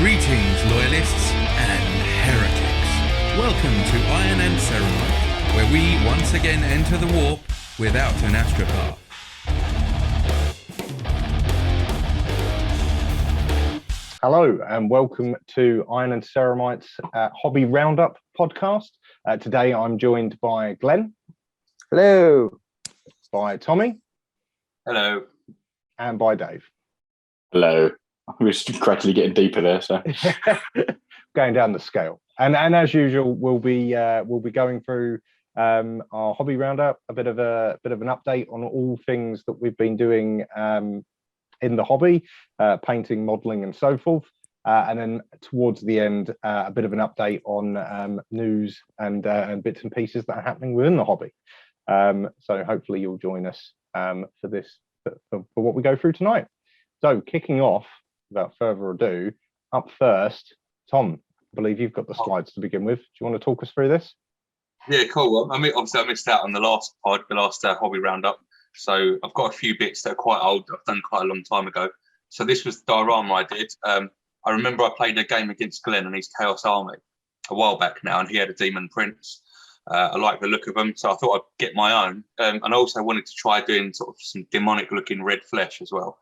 Greetings, loyalists and heretics. Welcome to Iron and Ceramite, where we once again enter the warp without an astropath. Hello and welcome to Iron and Ceramite's Hobby Roundup podcast. Today I'm joined by Glenn. Hello. By Tommy. Hello. And by Dave. Hello. We're gradually getting deeper there, so going down the scale. And as usual, we'll be going through our hobby roundup, a bit of an update on all things that we've been doing in the hobby, painting, modeling, and so forth. And then towards the end, a bit of an update on news and bits and pieces that are happening within the hobby. So hopefully you'll join us for this, for what we go through tonight. So kicking off, without further ado, up first, Tom, I believe you've got the slides to begin with. Do you want to talk us through this? Yeah, cool. I mean, obviously, I missed out on the last pod, the last hobby roundup. So I've got a few bits that are quite old. I've done quite a long time ago. So this was the Diorama I did. I remember I played a game against Glenn and his Chaos Army a while back now, and he had a Demon Prince. I like the look of them, so I thought I'd get my own. And I also wanted to try doing sort of some demonic-looking red flesh as well.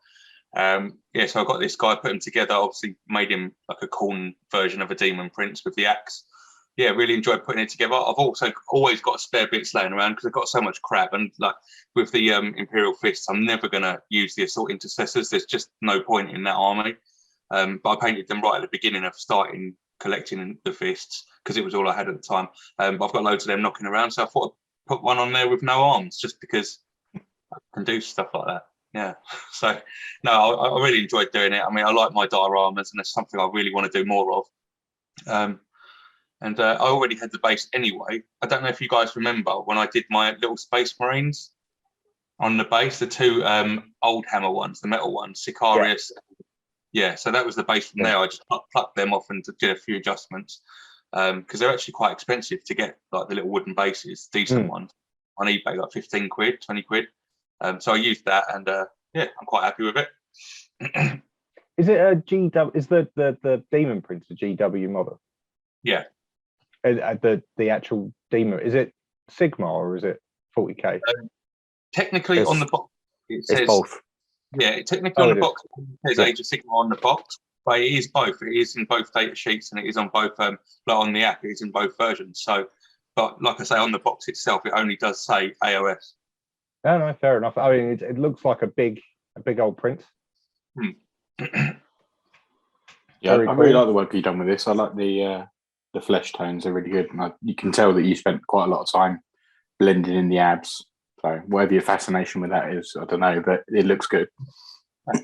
So I got this guy, put him together, obviously made him like a corn version of a Demon Prince with the axe. Yeah, really enjoyed putting it together. I've also always got spare bits laying around because I've got so much crap. And like with the Imperial Fists, I'm never going to use the Assault Intercessors. There's just no point in that army. But I painted them right at the beginning of starting collecting the Fists because it was all I had at the time. But I've got loads of them knocking around. So I thought I'd put one on there with no arms just because I can do stuff like that. Yeah, so no, I really enjoyed doing it. I mean, I like my dioramas, and it's something I really want to do more of. I already had the base anyway. I don't know if you guys remember when I did my little Space Marines on the base, the two old hammer ones, the metal ones, Sicarius. Yeah, so that was the base from there. I just plucked them off and did a few adjustments because they're actually quite expensive to get, like the little wooden bases, decent ones on eBay, like 15 quid, 20 quid. So I used that, and I'm quite happy with it. Is it a GW? Is the Demon Prince a GW model? Yeah. The actual demon, is it Sigma or is it 40k? Technically, on the box it says both. Yeah, technically on the box it says Age of Sigma on the box, but it is both. It is in both data sheets, and it is on both. Like on the app, it is in both versions. So, but like I say, on the box itself, it only does say AOS. No, fair enough. I mean, it looks like a big old print. Yeah, I really like the work you've done with this. I like the flesh tones; they're really good. And you can tell that you spent quite a lot of time blending in the abs. So whatever your fascination with that is, I don't know, but it looks good. Yeah,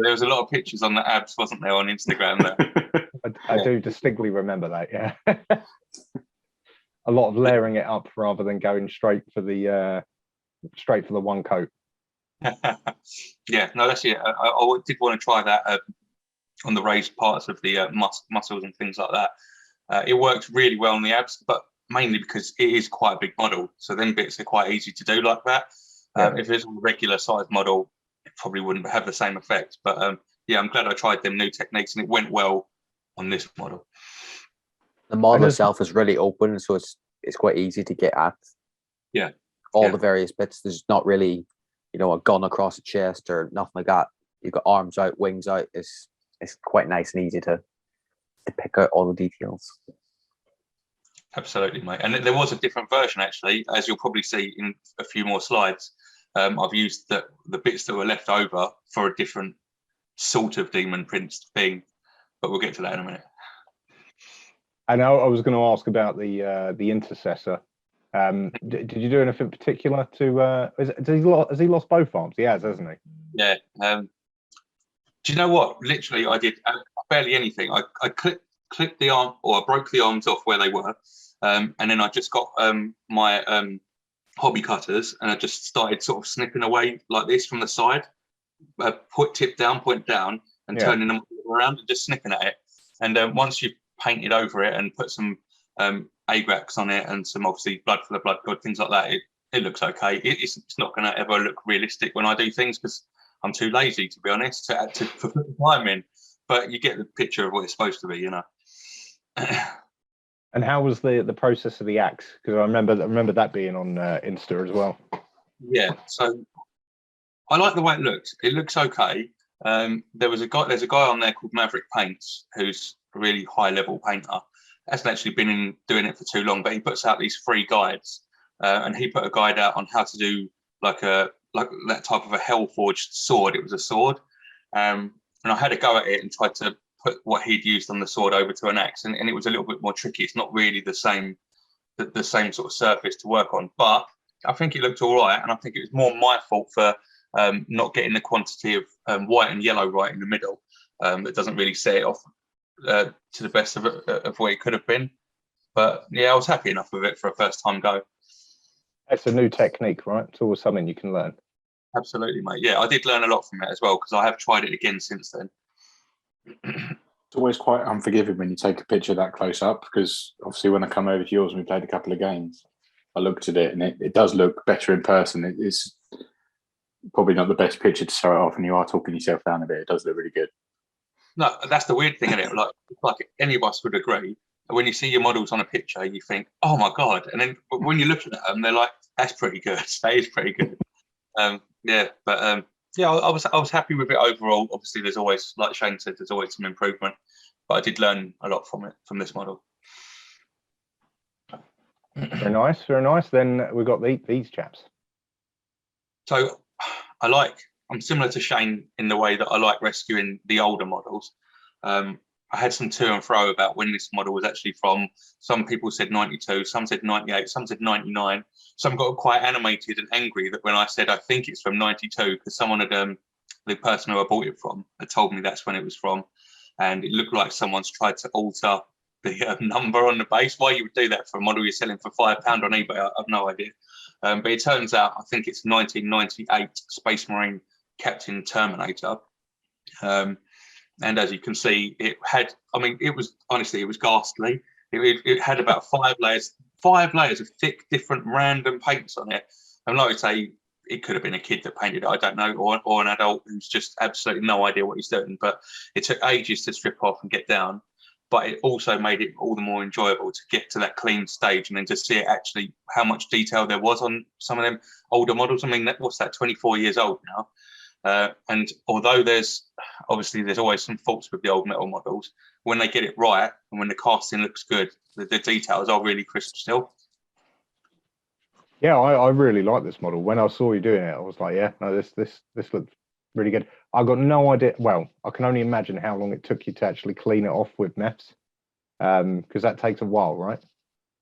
there was a lot of pictures on the abs, wasn't there, on Instagram? I do distinctly remember that. Yeah, a lot of layering it up rather than going straight for the one coat. Yeah, no, that's it. I did want to try that on the raised parts of the muscles and things like that. It works really well on the abs, but mainly because it is quite a big model. So them bits are quite easy to do like that. If it's a regular size model, it probably wouldn't have the same effect. But I'm glad I tried them new techniques, and it went well on this model. The model itself is really open, so it's quite easy to get at. Yeah. All the various bits. There's not really, a gun across the chest or nothing like that. You've got arms out, wings out. It's quite nice and easy to pick out all the details. Absolutely, mate. And there was a different version, actually, as you'll probably see in a few more slides. I've used the bits that were left over for a different sort of Demon Prince thing, but we'll get to that in a minute. I know I was going to ask about the Intercessor. Did you do anything particular to? Has he lost both arms? He has, hasn't he? Yeah. Do you know what? Literally, I did barely anything. I clipped the arm, or I broke the arms off where they were, and then I just got my hobby cutters, and I just started sort of snipping away like this from the side, point down, and turning them around and just snipping at it. And once you've painted over it and put some Agrax on it and some obviously blood for the blood god, things like that, it looks okay. It's not going to ever look realistic when I do things because I'm too lazy, to be honest, to put the time in. but you get the picture of what it's supposed to be, you know. And how was the process of the axe? Because I remember that being on Insta as well. Yeah, so I like the way it looks. It looks okay. There's a guy on there called Maverick Paints, who's a really high level painter. Hasn't actually been doing it for too long, but he puts out these free guides, and he put a guide out on how to do like that type of a Hellforged sword. It was a sword, and I had a go at it and tried to put what he'd used on the sword over to an axe, and it was a little bit more tricky. It's not really the same sort of surface to work on, but I think it looked all right, and I think it was more my fault for not getting the quantity of white and yellow right in the middle. That doesn't really set it off to the best of what it could have been. But yeah, I was happy enough with it for a first time go. It's a new technique, right? It's always something you can learn. Absolutely, mate. Yeah, I did learn a lot from it as well, because I have tried it again since then. It's always quite unforgiving when you take a picture that close up, because obviously when I come over to yours and we played a couple of games, I looked at it and it does look better in person. It's probably not the best picture to start off, and you are talking yourself down a bit. It does look really good. No, that's the weird thing, isn't it? Like any of us would agree. When you see your models on a picture, you think, "Oh my god!" And then when you're looking at them, they're like, "That's pretty good. That is pretty good." Yeah, but yeah, I was happy with it overall. Obviously, there's always, like Shane said, there's always some improvement, but I did learn a lot from this model. Very nice, very nice. Then we've got these chaps. So I'm similar to Shane in the way that I like rescuing the older models. I had some to and fro about when this model was actually from. Some people said 92, some said 98, some said 99. Some got quite animated and angry that when I said I think it's from 92, because someone had, the person who I bought it from had told me that's when it was from. And it looked like someone's tried to alter the number on the base. Why you would do that for a model you're selling for £5 on eBay, I have no idea. But it turns out I think it's 1998 Space Marine Captain Terminator. And as you can see, it was ghastly. It had about 5 layers of thick, different random paints on it. And like I say, it could have been a kid that painted it, I don't know, or an adult who's just absolutely no idea what he's doing. But it took ages to strip off and get down. But it also made it all the more enjoyable to get to that clean stage and then to see it actually how much detail there was on some of them older models. I mean, what's that, 24 years old now? And although there's always some faults with the old metal models, when they get it right and when the casting looks good, the details are really crisp still. Yeah, I really like this model. When I saw you doing it, I was like, yeah, no, this looks really good. I got no idea. Well, I can only imagine how long it took you to actually clean it off with MEFs, because that takes a while, right?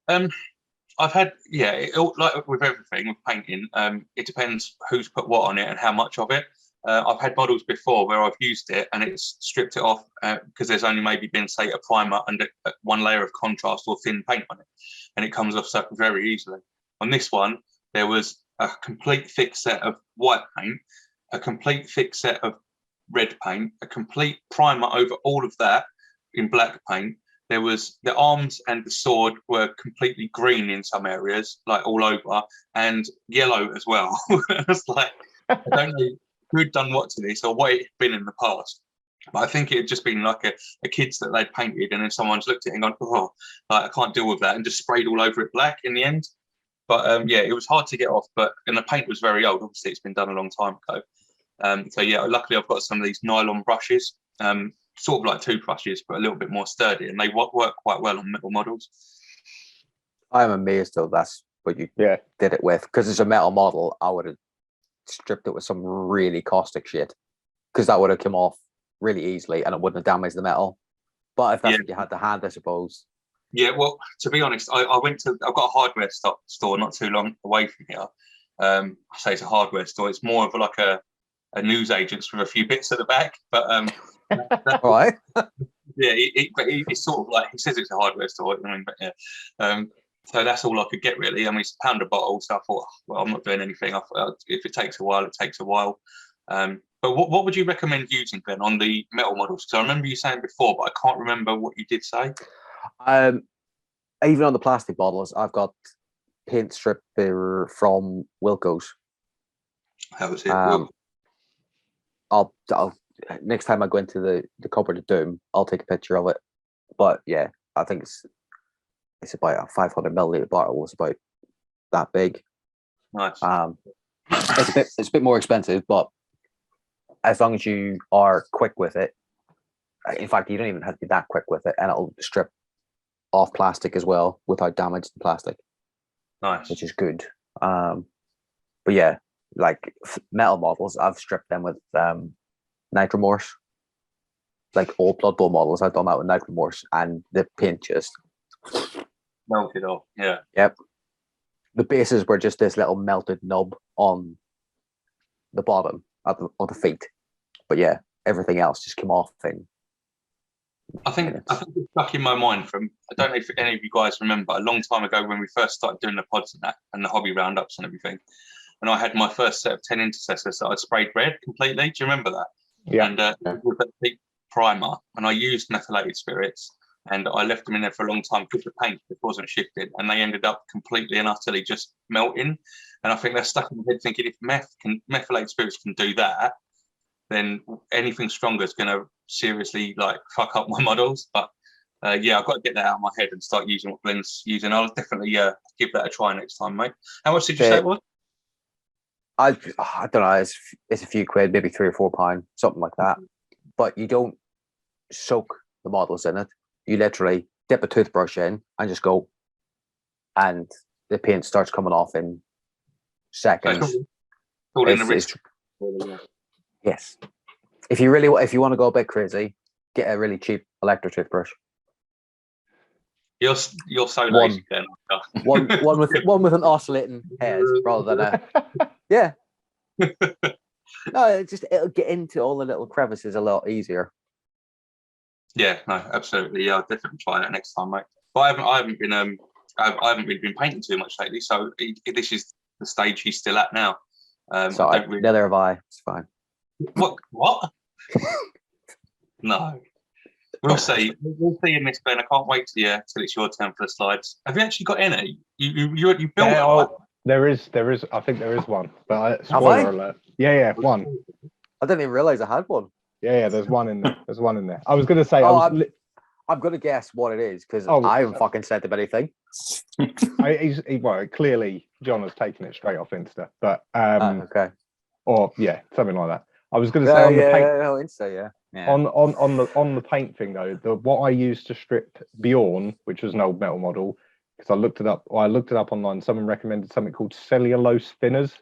I've had, like with everything with painting, it depends who's put what on it and how much of it. I've had models before where I've used it and it's stripped it off because there's only maybe been, say, a primer and one layer of contrast or thin paint on it, and it comes off so very easily. On this one, there was a complete thick set of white paint, a complete thick set of red paint, a complete primer over all of that in black paint. There was the arms and the sword were completely green in some areas, like all over, and yellow as well. It's like, I don't know who'd done what to this or what it had been in the past. But I think it had just been like a kids that they'd painted, and then someone's looked at it and gone, "Oh, I can't deal with that," and just sprayed all over it black in the end. But yeah, it was hard to get off. And the paint was very old. Obviously, it's been done a long time ago. So yeah, luckily I've got some of these nylon brushes, sort of like toothbrushes, but a little bit more sturdy, and they work quite well on metal models. I'm amazed though that's what you did it with, because it's a metal model. I would have stripped it with some really caustic shit, because that would have come off really easily and it wouldn't have damaged the metal. But if that's what you had to hand, I suppose. Yeah, well, to be honest, I've got a hardware store not too long away from here. I say it's a hardware store. It's more of like a news agent's with a few bits at the back. But All right. Yeah, it's sort of like, he says it's a hardware store. I mean, but yeah. So that's all I could get really. I mean, it's £1 a bottle. So I thought, well, I'm not doing anything. If it takes a while, it takes a while. But what would you recommend using then on the metal models? Because I remember you saying before, but I can't remember what you did say. Even on the plastic bottles, I've got paint stripper from Wilco's. How was it? I'll next time I go into the cupboard of doom, I'll take a picture of it. But yeah, I think it's about a 500 milliliter bottle. It's about that big. Nice. It's a bit more expensive, but as long as you are quick with it, in fact, you don't even have to be that quick with it, and it'll strip off plastic as well without damaging the plastic. Nice. Which is good. But yeah, like metal models, I've stripped them with Nitromorse. Like old Blood Bowl models, I've done that with Nitromorse, and the paint just melted off. Yeah. Yep. The bases were just this little melted nub on the bottom of the feet, but yeah, everything else just came off in. I think it's stuck in my mind from, I don't know if any of you guys remember, a long time ago when we first started doing the pods and that, and the hobby roundups and everything, and I had my first set of 10 intercessors that I'd sprayed red completely. Do you remember that? Yeah. And with that deep primer, and I used methylated spirits, and I left them in there for a long time because the paint just wasn't shifted, and they ended up completely and utterly just melting. And I think they're stuck in my head thinking, if methylated spirits can do that, then anything stronger is going to seriously like fuck up my models. But yeah, I've got to get that out of my head and start using what Glenn's using. I'll definitely give that a try next time, mate. How much did you say it was? I don't know. It's a few quid, maybe £3 or £4, something like that. But you don't soak the models in it. You literally dip a toothbrush in and just go, and the paint starts coming off in seconds. Yes. If you want to go a bit crazy, get a really cheap electric toothbrush. You're so lazy, then. one with an oscillating head rather than a yeah. No, it'll get into all the little crevices a lot easier. Yeah, no, absolutely. Yeah, I'll definitely try that next time, mate. But I haven't really been painting too much lately, so this is the stage he's still at now. Neither have I. It's fine. What? No. We'll see. We'll see in this, Ben. I can't wait till it's your turn for the slides. Have you actually got any? You built one? There is. I think there is one. But spoiler alert. Yeah, one. I didn't even realize I had one. Yeah, there's one in there. There's one in there. I was going to say. I'm going to guess what it is because I haven't fucking said them anything. Clearly, John has taken it straight off Insta. But okay. Or yeah, something like that. I was going to say on the paint. Insta, yeah. On the paint thing though, what I used to strip Bjorn, which was an old metal model, because I looked it up online. Someone recommended something called cellulose thinners,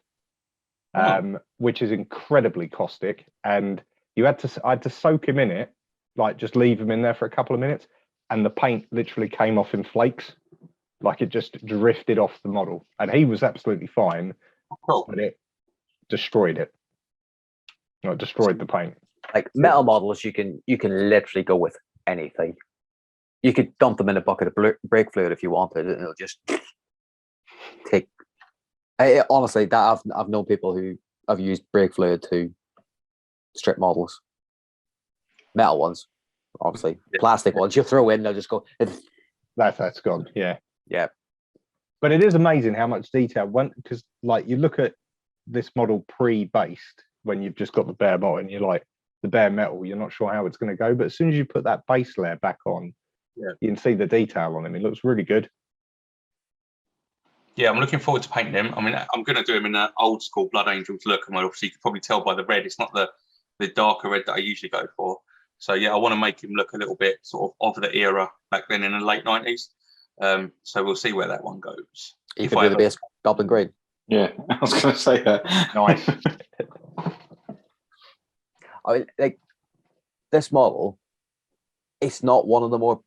which is incredibly caustic, and I had to soak him in it, like just leave him in there for a couple of minutes, and the paint literally came off in flakes, like it just drifted off the model, and he was absolutely fine, but it destroyed it. No, it destroyed the paint. Like metal models, you can literally go with anything. You could dump them in a bucket of brake fluid if you wanted, and it'll just take. Honestly, that I've known people who have used brake fluid to strip models. Metal ones, obviously. Plastic ones, you throw in, they'll just go. That's gone. Yeah. But it is amazing how much detail because like you look at this model pre-based when you've just got the bare metal and you're like the bare metal, you're not sure how it's going to go. But as soon as you put that base layer back on, you can see the detail on him. It looks really good. Yeah, I'm looking forward to painting him. I mean, I'm going to do him in an old school Blood Angels look, and obviously you can probably tell by the red, it's not the darker red that I usually go for. So yeah, I want to make him look a little bit sort of the era back then in the late 90s. So we'll see where that one goes. You could do the base Goblin Green. Yeah, I was going to say that. Nice. I mean, like this model, it's not one of the more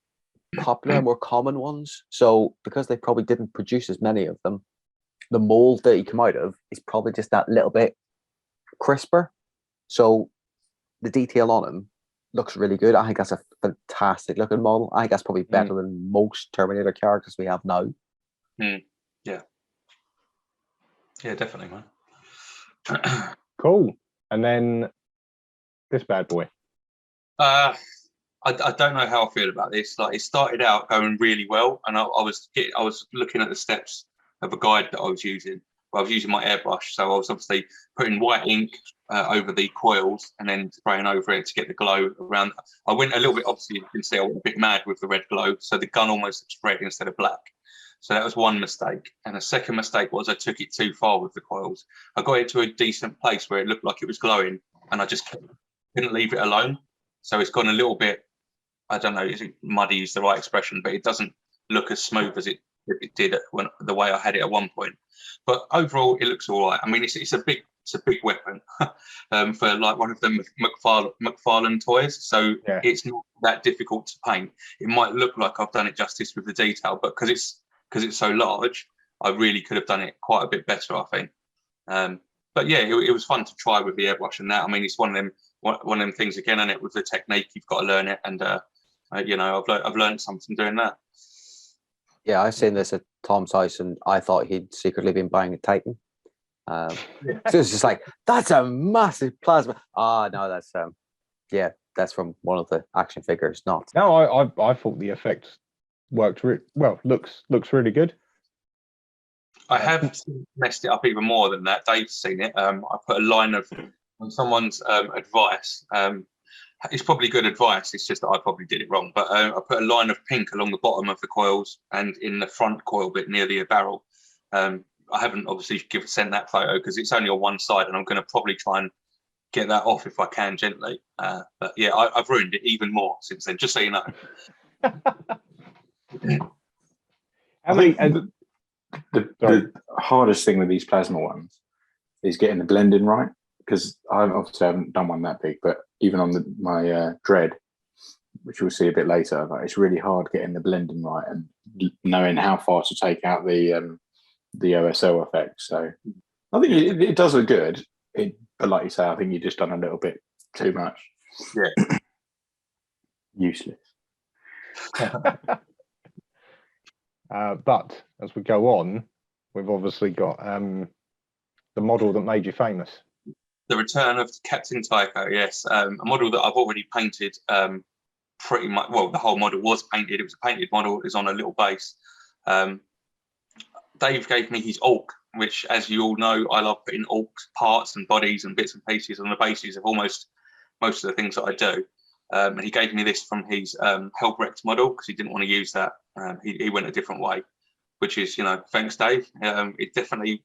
popular, more common ones. So because they probably didn't produce as many of them, the mold that he come out of is probably just that little bit crisper. So the detail on him looks really good. I think that's a fantastic looking model. I think that's probably better than most Terminator characters we have now. Yeah, definitely, man. Cool. And then this bad boy. I don't know how I feel about this. Like, it started out going really well, and I was looking at the steps of a guide that I was using, I was using my airbrush, so I was obviously putting white ink over the coils and then spraying over it to get the glow around. I went a little bit, obviously you can see I went a bit mad with the red glow, so the gun almost looks red instead of black. So that was one mistake. And the second mistake was I took it too far with the coils. I got it to a decent place where it looked like it was glowing, and I just couldn't leave it alone. So it's gone a little bit, I don't know, is it muddy is the right expression, but it doesn't look as smooth as it did when the way I had it at one point. But overall, it looks all right. I mean, it's a big weapon for like one of the McFarlane toys. So it's not that difficult to paint. It might look like I've done it justice with the detail, but because it's so large, I really could have done it quite a bit better, I think. But yeah, it was fun to try with the airbrush and that. I mean, it's one of them things again, and it with the technique, you've got to learn it, and you know, I've learned something doing that. Yeah, I seen this at Tom's house, and I thought he'd secretly been buying a Titan. So it's just like, that's a massive plasma. No, that's from one of the action figures. Not. No, I thought the effects worked well. Looks really good. I have messed it up even more than that. Dave's seen it. I put a line of on someone's advice. It's probably good advice. It's just that I probably did it wrong. But I put a line of pink along the bottom of the coils and in the front coil bit near the barrel. I haven't obviously sent that photo because it's only on one side, and I'm going to probably try and get that off if I can gently. But yeah, I've ruined it even more since then, just so you know. I think the hardest thing with these plasma ones is getting the blending right, because I obviously haven't done one that big, but even on my Dread, which we'll see a bit later, like, it's really hard getting the blending right and knowing how far to take out the OSL effect. So I think it does look good, but like you say, I think you've just done a little bit too much. Yeah. Useless. But as we go on, we've obviously got the model that made you famous. The return of Captain Tycho, yes. A model that I've already painted pretty much. Well, the whole model was painted. It was a painted model. It's on a little base. Dave gave me his Orc, which, as you all know, I love putting Orcs parts and bodies and bits and pieces on the bases of almost most of the things that I do. And he gave me this from his Helbrecht model because he didn't want to use that. He went a different way, which is, you know, thanks, Dave. I definitely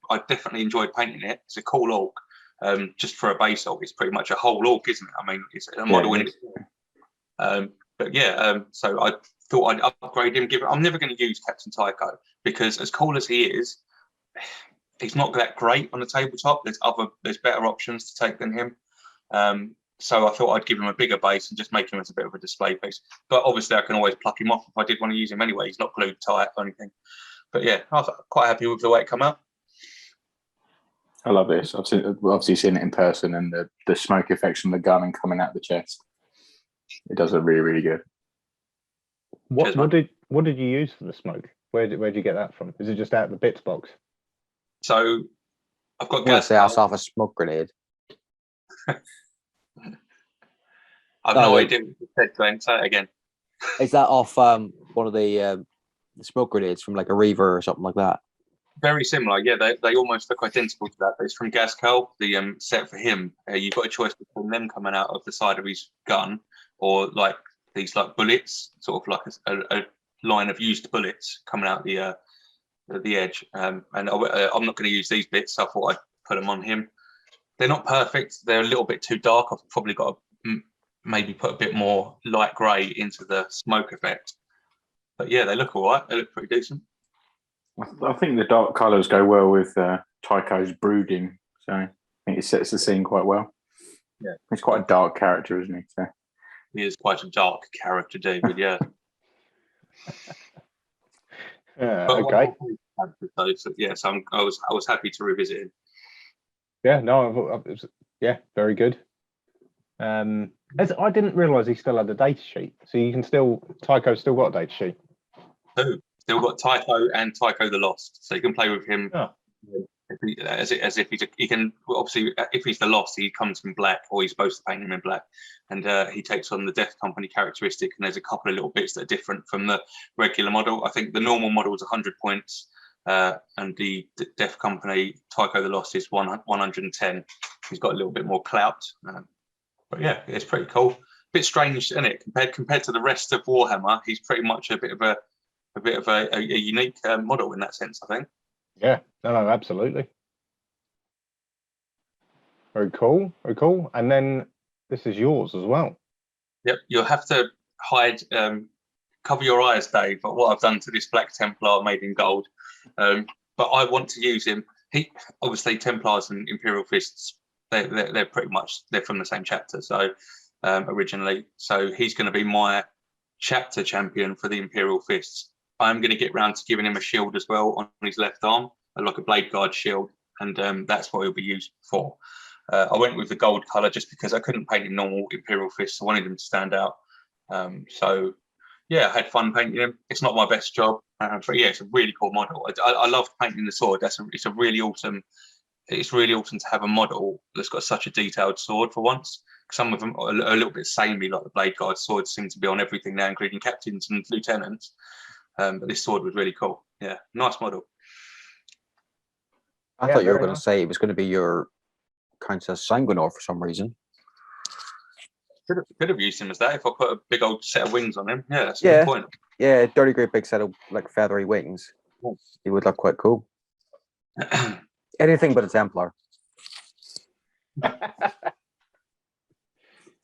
enjoyed painting it. It's a cool Orc. Just for a base Orc, it's pretty much a whole Orc, isn't it? I mean, it's a model in it. But yeah, so I thought I'd upgrade him. I'm never going to use Captain Tycho because, as cool as he is, he's not that great on the tabletop. There's better options to take than him. So I thought I'd give him a bigger base and just make him as a bit of a display piece. But obviously, I can always pluck him off if I did want to use him anyway. He's not glued tight or anything. But yeah, I was quite happy with the way it came out. I love this. I've obviously seen it in person, and the smoke effects from the gun and coming out the chest. It does look really, really good. What did you use for the smoke? Where did you get that from? Is it just out of the bits box? So I've got gas. I off a smoke grenade. I've no idea what you said, Glenn. Say it again. Is that off one of the smoke grenades from like a Reaver or something like that? Very similar, yeah. They almost look identical to that. But it's from Gascal, the set for him. You've got a choice between them coming out of the side of his gun, or like these like bullets, sort of like a line of used bullets coming out the edge. And I'm not going to use these bits, so I thought I'd put them on him. They're not perfect. They're a little bit too dark. I've probably got to maybe put a bit more light grey into the smoke effect. But yeah, they look all right. They look pretty decent. I think the dark colours go well with Tycho's brooding, so I think it sets the scene quite well. Yeah, he's quite a dark character, isn't he? So. He is quite a dark character, David. Yeah. Okay. So, yes, I was happy to revisit him. Yeah, no, very good. I didn't realise he still had a data sheet, so you can Tycho's still got a data sheet. Oh. Still got Tycho and Tycho the Lost, so you can play with him as if he can. Obviously, if he's the Lost, he comes in black, or he's supposed to paint him in black, and he takes on the Death Company characteristic. And there's a couple of little bits that are different from the regular model. I think the normal model is 100 points. and the Death Company Tycho the Lost is 110. He's got a little bit more clout, but yeah, it's pretty cool. Bit strange, isn't it? Compared to the rest of Warhammer, he's pretty much a bit of a unique model in that sense, I think. Yeah, no, absolutely. Very cool, very cool. And then this is yours as well. Yep, you'll have to hide, cover your eyes, Dave. But what I've done to this Black Templar made in gold, but I want to use him. He obviously Templars and Imperial Fists. They're pretty much from the same chapter. So originally, so he's going to be my chapter champion for the Imperial Fists. I'm going to get round to giving him a shield as well on his left arm, like a blade guard shield, and that's what he'll be used for. I went with the gold color just because I couldn't paint him normal Imperial Fists. I wanted him to stand out. So yeah, I had fun painting him. It's not my best job, but yeah, it's a really cool model. I love painting the sword. It's really awesome. It's really awesome to have a model that's got such a detailed sword for once. Some of them are a little bit samey, like the blade guard swords seem to be on everything now, including captains and lieutenants. But this sword was really cool. Yeah, nice model. I thought you were going to say it was going to be your Countess Sanguinor for some reason. Could have used him as that if I put a big old set of wings on him. Yeah, that's a good point. Yeah, dirty great big set of like feathery wings. He would look quite cool. Anything but a Templar.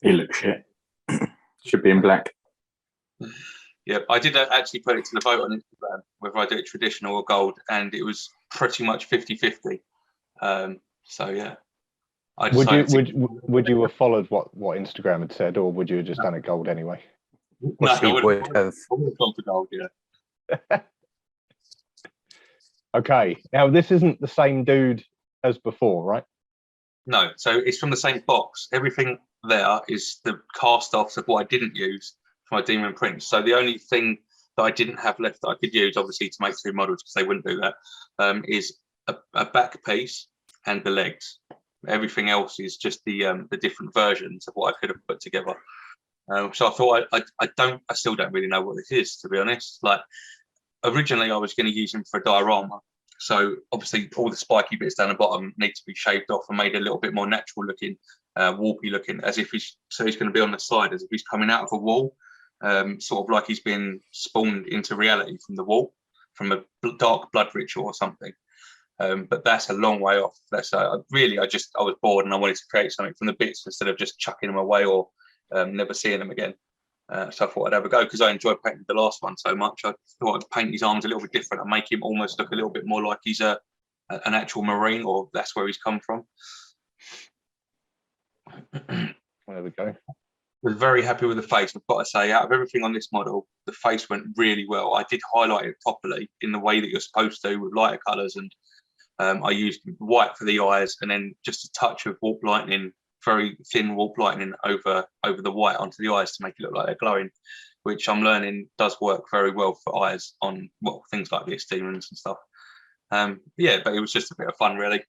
He looks shit. Should be in black. Yeah, I did actually put it to the vote on Instagram whether I do it traditional or gold, and it was pretty much 50-50. So yeah. Would you have followed what Instagram had said, or would you have just done it gold anyway? No, I would have gone for gold, yeah. Okay, now this isn't the same dude as before, right? No, so it's from the same box. Everything there is the cast-offs of what I didn't use for my Demon Prince. So the only thing that I didn't have left that I could use, obviously, to make two models, because they wouldn't do that, is a back piece and the legs. Everything else is just the different versions of what I could have put together. So I thought I still don't really know what this is, to be honest. Like originally I was going to use him for a diorama. So obviously all the spiky bits down the bottom need to be shaved off and made a little bit more natural looking, warpy looking, as if he's going to be on the side, as if he's coming out of a wall, sort of like he's been spawned into reality from the wall, from a dark blood ritual or something. But that's a long way off. That's I was bored and I wanted to create something from the bits instead of just chucking them away or never seeing them again. So I thought I'd have a go because I enjoyed painting the last one so much. I thought I'd paint his arms a little bit different and make him almost look a little bit more like he's an actual Marine, or that's where he's come from. There we go. Was very happy with the face. I've got to say, out of everything on this model, the face went really well. I did highlight it properly in the way that you're supposed to with lighter colours, and I used white for the eyes and then just a touch of warp lightning, very thin warp lightning over the white onto the eyes to make it look like they're glowing, which I'm learning does work very well for eyes on things like this, demons and stuff. Yeah, but it was just a bit of fun, really.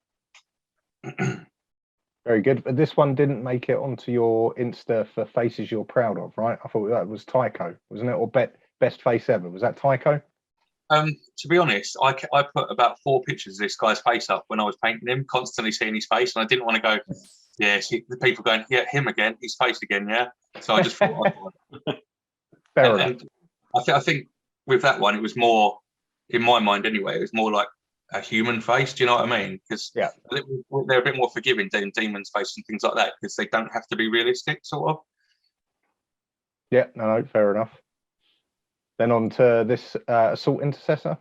Very good. But this one didn't make it onto your Insta for faces you're proud of, right? I thought that was Tycho, wasn't it? Or best face ever. Was that Tycho? To be honest, I put about 4 pictures of this guy's face up when I was painting him, constantly seeing his face, and I didn't want to go, yeah, see the people going, yeah, him again, his face again, yeah. So I just thought, Fair enough. I think with that one, it was more, in my mind anyway, it was more like a human face. Do you know what I mean? Because yeah, they're a bit more forgiving than demons' face and things like that, because they don't have to be realistic, sort of. Yeah, no, fair enough. Then on to this Assault Intercessor.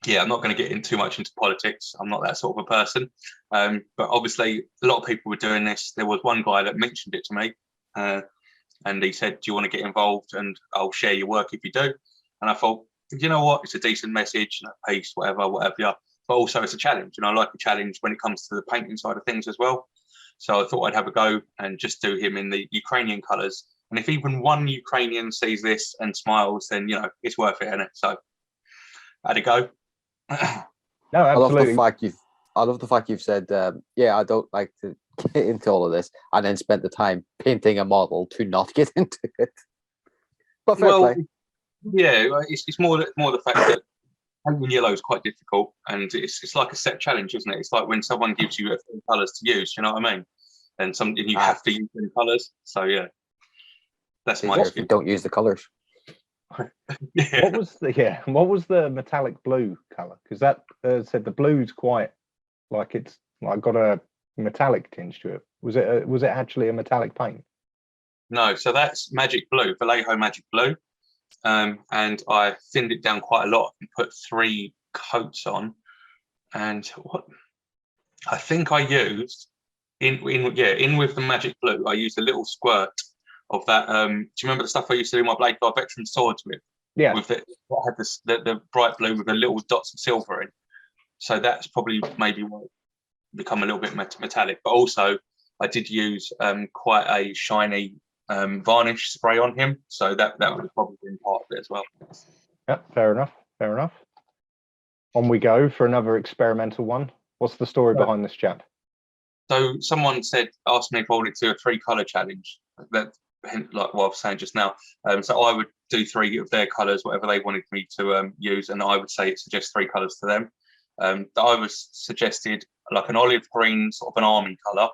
Yeah, I'm not going to get too much into politics. I'm not that sort of a person. But obviously, a lot of people were doing this. There was one guy that mentioned it to me, and he said, do you want to get involved? And I'll share your work if you do. And I thought, you know what? It's a decent message, peace, whatever. But also it's a challenge. And I like a challenge when it comes to the painting side of things as well. So I thought I'd have a go and just do him in the Ukrainian colours. And if even one Ukrainian sees this and smiles, then, you know, it's worth it, isn't it? So I had a go. No, absolutely. I love the fact you've said, yeah, I don't like to get into all of this, and then spent the time painting a model to not get into it. But fair play. Yeah, it's more the fact that painting yellow is quite difficult, and it's like a set challenge, isn't it? It's like when someone gives you a few colours to use, you know what I mean? And you have to use them colours. So yeah, that's my if you don't use the colours. Yeah. What was the metallic blue colour? Because that said the blue's quite like it's like got a metallic tinge to it. Was it actually a metallic paint? No, so that's Magic Blue, Vallejo Magic Blue. And I thinned it down quite a lot and put 3 coats on. And what I think I used in with the Magic Blue, I used a little squirt of that. Do you remember the stuff I used to do my Blade Guard Veteran swords with? Yeah. With it, I had the bright blue with the little dots of silver in. So that's probably maybe what become a little bit metallic. But also, I did use quite a shiny varnish spray on him, so that would have probably been part of it as well. Yeah, fair enough. On we go for another experimental one. What's the story behind this chap? So someone asked me if I wanted to do a 3-colour challenge. That like what I was saying just now. So I would do 3 of their colours, whatever they wanted me to use, and I would suggest 3 colours to them. I was suggested like an olive green, sort of an army colour.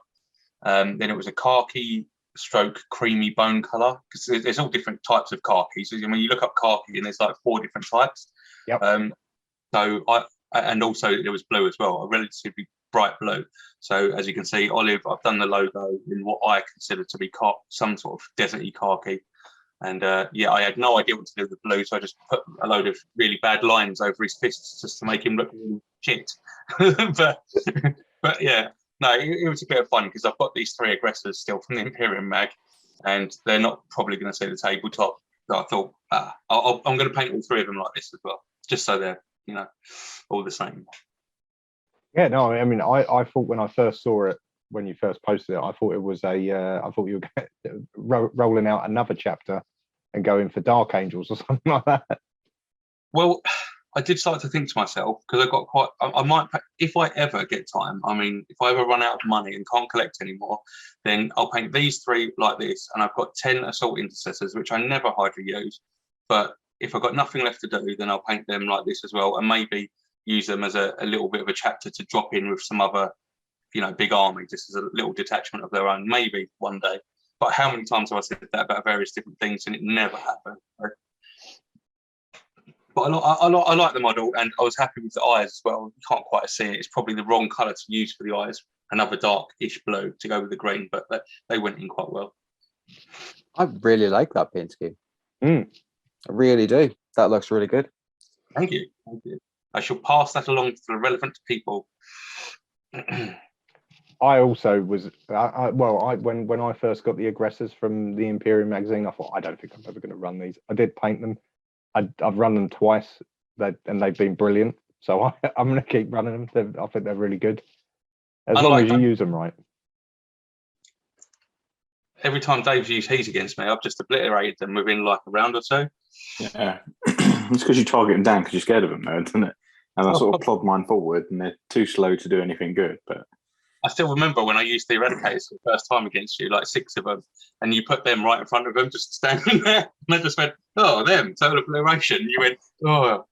Then it was a khaki stroke creamy bone colour, because there's all different types of khakis. So when you look up khaki, and there's like 4 different types. Yep. So and also there was blue as well, a relatively bright blue. So as you can see, olive, I've done the logo in what I consider to be some sort of deserty khaki. And I had no idea what to do with the blue, so I just put a load of really bad lines over his fists just to make him look really shit. but yeah, no, it was a bit of fun because I've got these 3 aggressors still from the Imperium mag, and they're not probably going to see the tabletop. So I thought, I'm going to paint all 3 of them like this as well, just so they're all the same. Yeah, no, I mean, I thought when I first saw it, when you first posted it, I thought it was I thought you were rolling out another chapter and going for Dark Angels or something like that. Well, I did start to think to myself, because I got I might, if I ever get time, I mean, if I ever run out of money and can't collect anymore, then I'll paint these 3 like this, and I've got 10 Assault Intercessors, which I never hardly use. But if I've got nothing left to do, then I'll paint them like this as well, and maybe use them as a little bit of a chapter to drop in with some other, big army, just as a little detachment of their own, maybe one day. But how many times have I said that about various different things, and it never happened? But I like the model, and I was happy with the eyes as well. You can't quite see it. It's probably the wrong colour to use for the eyes. Another dark-ish blue to go with the green, but they went in quite well. I really like that paint scheme. I really do. That looks really good. Thank you. I shall pass that along to the relevant people. I also was when I first got the aggressors from the Imperium magazine, I thought, I don't think I'm ever going to run these. I did paint them. I've run them twice, and they've been brilliant. So I'm going to keep running them. I think they're really good, as long as you use them right. Every time Dave's used heat against me, I've just obliterated them within like a round or 2. Yeah, it's because you target them down because you're scared of them, though, isn't it? And I sort of plod mine forward, and they're too slow to do anything good. But I still remember when I used the Eradicators for the first time against you, like 6 of them, and you put them right in front of them, just standing there, and I just went, "Oh, them, total obliteration." And you went, "Oh."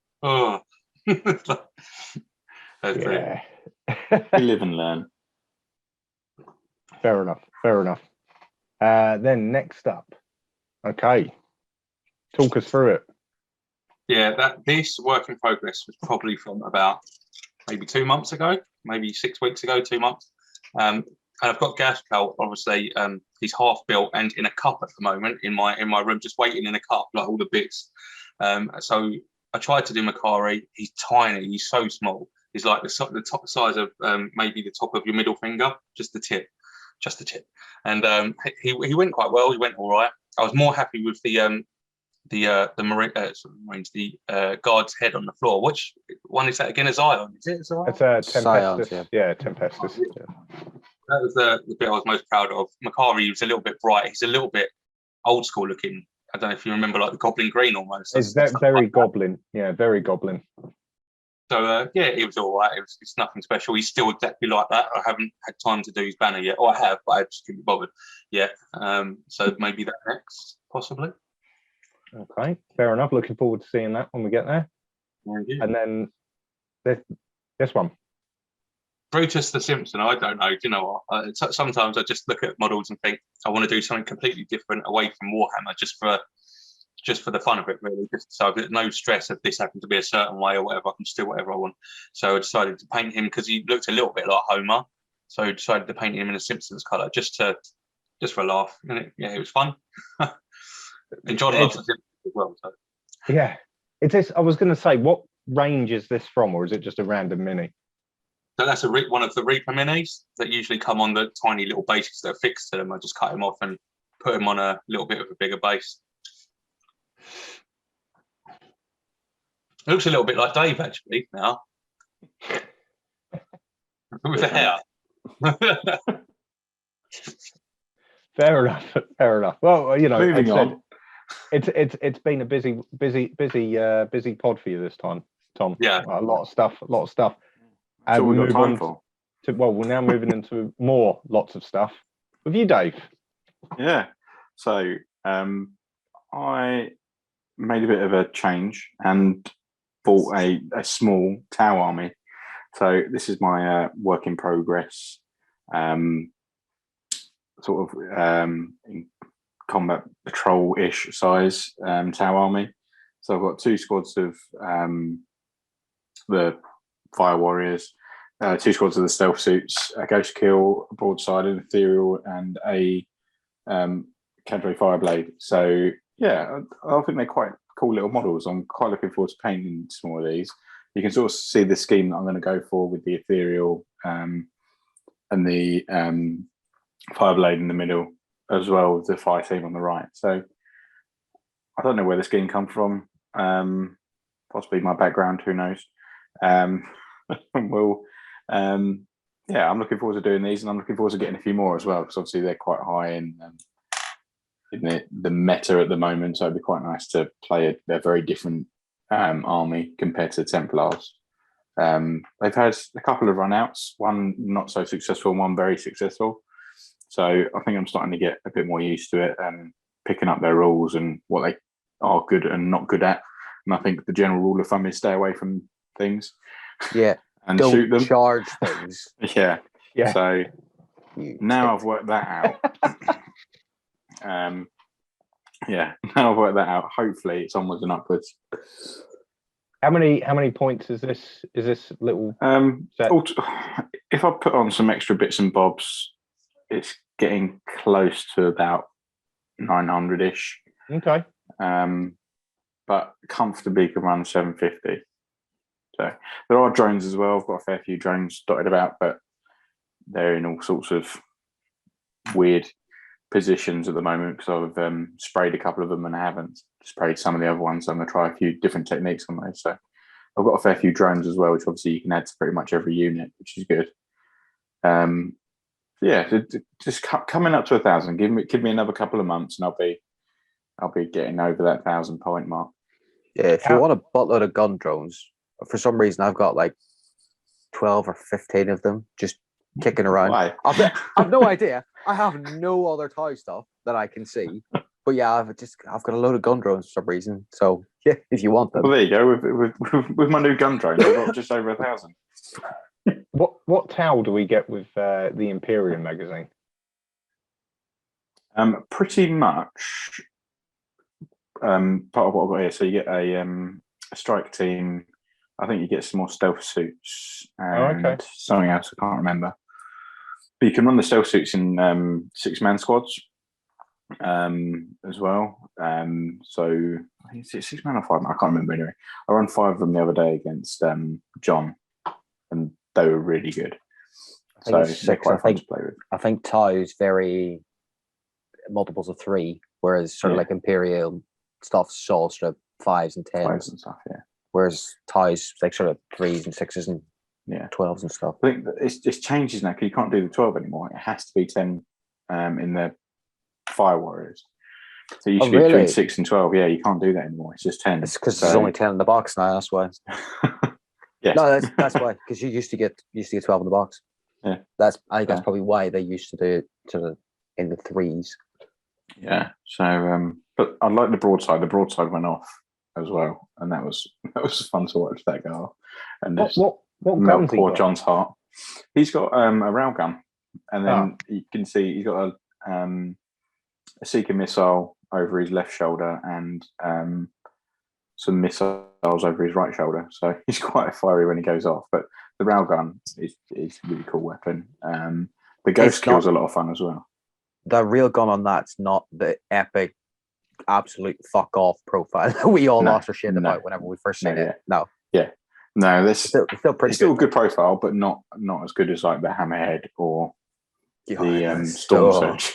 Yeah. You live and learn. Fair enough. Then next up, okay, talk us through it. Yeah, this work in progress was probably from about maybe 2 months ago, maybe 6 weeks ago, 2 months. And I've got Gaspel, obviously, he's half built and in a cup at the moment in my room, just waiting in a cup, like all the bits. So I tried to do Makari. He's tiny. He's so small. He's like the top size of maybe the top of your middle finger, just the tip. And he went quite well. He went all right. I was more happy with the guard's head on the floor. Which one is that again? Is Ion? Is it Zion? It's Tempestus. Yeah, Tempestus. Yeah. That was the bit I was most proud of. Makari was a little bit bright. He's a little bit old school looking. I don't know if you remember, like the Goblin Green almost. It's very like Goblin. Yeah, very Goblin. So it was all right. It's nothing special. He's still exactly like that. I haven't had time to do his banner yet. Or I have, but I just couldn't be bothered. Yeah. So maybe that next, possibly. Okay, fair enough. Looking forward to seeing that when we get there. And then this one. Brutus the Simpson. I don't know. Do you know what? Sometimes I just look at models and think I want to do something completely different away from Warhammer, just for the fun of it, really. Just so I've got no stress if this happened to be a certain way or whatever. I can just do whatever I want. So I decided to paint him because he looked a little bit like Homer. So I decided to paint him in a Simpsons colour, just for a laugh. And it was fun. And John loves the Simpsons as well. So. Yeah, it is. I was going to say, what range is this from, or is it just a random mini? So that's one of the Reaper minis that usually come on the tiny little bases that are fixed to them. I just cut him off and put him on a little bit of a bigger base. It looks a little bit like Dave actually now, with the hair. Fair enough. Fair enough. Well, you know, Moving on. It's been a busy pod for you this time, Tom. Yeah, a lot of stuff. That's all we've got time for. We're now moving into lots of stuff with you, Dave. Yeah. So I made a bit of a change and bought a small Tau army. So this is my work in progress, sort of in combat patrol-ish size Tau army. So I've got 2 squads of the Fire Warriors, 2 squads of the Stealth Suits, a Ghost Kill, a Broadside, an Ethereal, and a Cadre Fireblade. So yeah, I think they're quite cool little models. I'm quite looking forward to painting some more of these. You can sort of see the scheme that I'm going to go for with the Ethereal and the Fireblade in the middle, as well as the Fire Team on the right. So I don't know where the scheme come from. Possibly my background, who knows? Yeah, I'm looking forward to doing these, and I'm looking forward to getting a few more as well, because obviously they're quite high in the meta at the moment. So it'd be quite nice to play a very different army compared to the Templars. They've had a couple of run-outs, one not so successful, one very successful. So I think I'm starting to get a bit more used to it and picking up their rules and what they are good and not good at. And I think the general rule of thumb is stay away from things. Yeah. And don't shoot them. Charge things. Yeah. So now I've I've worked that out. Now I've worked that out. Hopefully it's onwards and upwards. How many points is this little set? If I put on some extra bits and bobs, it's getting close to about 900-ish. Okay. But comfortably can run 750. So there are drones as well. I've got a fair few drones dotted about, but they're in all sorts of weird positions at the moment because I've sprayed a couple of them and I haven't sprayed some of the other ones. So I'm going to try a few different techniques on those. So I've got a fair few drones as well, which obviously you can add to pretty much every unit, which is good. Just coming up to 1,000. Give me another couple of months, and I'll be getting over that 1,000 point mark. Yeah, if you want a buttload of gun drones, for some reason I've got like 12 or 15 of them just kicking around. Why? I've no idea. I have no other toy stuff that I can see. But yeah, I've got a load of gun drones for some reason. So yeah, if you want them. Well, there you go. With my new gun drone, I've got just over 1,000. What Tau do we get with the Imperium magazine? Pretty much part of what I've got here. So you get a strike team. I think you get some more stealth suits and something else. I can't remember. But you can run the stealth suits in 6-man squads as well. So I think it's 6-man or 5-man. I can't remember anyway. I ran 5 of them the other day against John, and they were really good. So they're quite fun to play with. I think Tau is very multiples of 3, whereas sort of like Imperial stuff's all sort of 5s and 10s. 5s and stuff, yeah. Whereas Tau's like sort of 3s and 6s and 12s and stuff. I think it's changes now because you can't do the 12 anymore. It has to be 10 in the Fire Warriors. So you should be between 6 and 12. Yeah, you can't do that anymore. It's just 10. It's because there's only 10 in the box now. That's why. Yeah. No, that's why. Because you used to get 12 in the box. Yeah. I think that's probably why they used to do it sort of in the 3s. Yeah. So, but I like the broadside. The broadside went off as well, and that was fun to watch that go off. And what melt guns he poor got? John's heart. He's got a railgun, and then you can see he's got a Seeker missile over his left shoulder and some missiles over his right shoulder. So he's quite fiery when he goes off. But the railgun is a really cool weapon. The ghost kill's a lot of fun as well. The real gun on that's not the epic, absolute fuck off profile that we all lost our shit about whenever we first seen it. No. Yeah. No, this still pretty. It's still a good profile, but not as good as like the Hammerhead or the Storm Surge.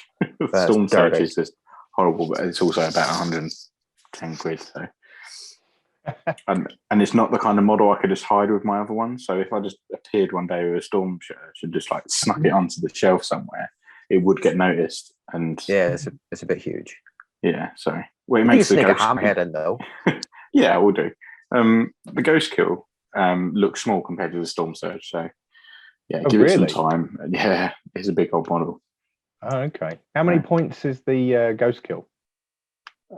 Storm Surge is just horrible, but it's also about 110 quid. So, and it's not the kind of model I could just hide with my other one. So if I just appeared one day with a Storm Surge and just like snuck it onto the shelf somewhere, it would get noticed. And yeah, it's a bit huge. Yeah, so it makes the ghost Hammerhead in though. Yeah, we'll do. The ghost kill looks small compared to the Storm Surge, so yeah, give it some time. Yeah, it's a big old model. Oh, okay. How many points is the ghost kill?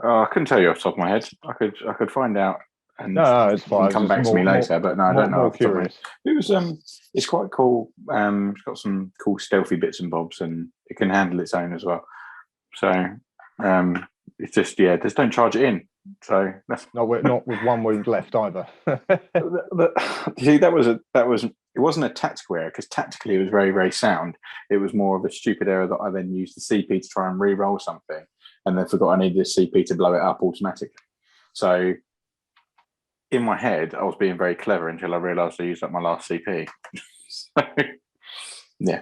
I couldn't tell you off the top of my head. I could find out and no, it's fine. Come back to me later. But no, I don't know. More curious. It was it's quite cool. It's got some cool stealthy bits and bobs, and it can handle its own as well. So it's just just don't charge it in. So that's not with one wound left either. You see, that was it wasn't a tactical error, because tactically it was very, very sound. It was more of a stupid error that I then used the CP to try and re-roll something, and then forgot I needed the CP to blow it up automatically. So in my head, I was being very clever until I realised I used up my last CP. So, yeah.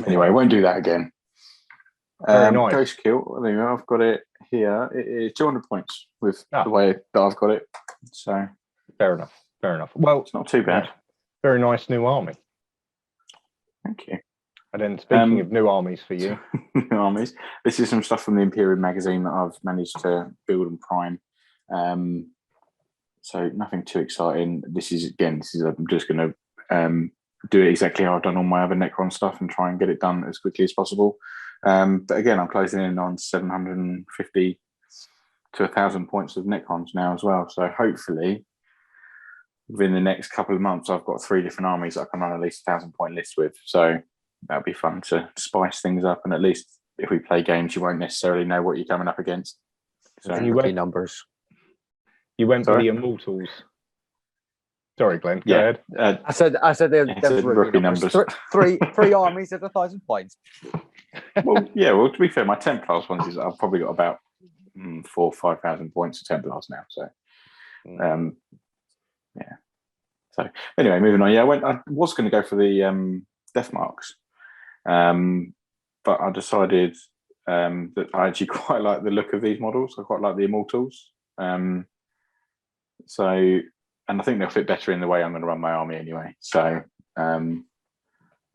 Anyway, I won't do that again. Very nice. Ghost kill. Anyway, I've got it here. It is 200 points with the way that I've got it. So fair enough. Well, it's not too bad. Very nice new army. Thank you. And then speaking of new armies for you, new armies. This is some stuff from the Imperial magazine that I've managed to build and prime. So nothing too exciting. This is I'm just going to do it exactly how I've done all my other Necron stuff and try and get it done as quickly as possible. But again, I'm closing in on 750 to 1,000 points of Necrons now as well. So hopefully, within the next couple of months, I've got 3 different armies that I can run at least 1,000 point lists with. So that'll be fun to spice things up. And at least if we play games, you won't necessarily know what you're coming up against. So and you went numbers. You went for the Immortals. Sorry, Glenn. Go ahead. I said they're rookie numbers. Three armies at 1,000 points. Well, to be fair, my Templars ones is I've probably got about 4,000 or 5,000 points of Templars now. So, So anyway, moving on. I was going to go for the Death Marks, but I decided that I actually quite like the look of these models. I quite like the Immortals. And I think they'll fit better in the way I'm going to run my army anyway. So I'll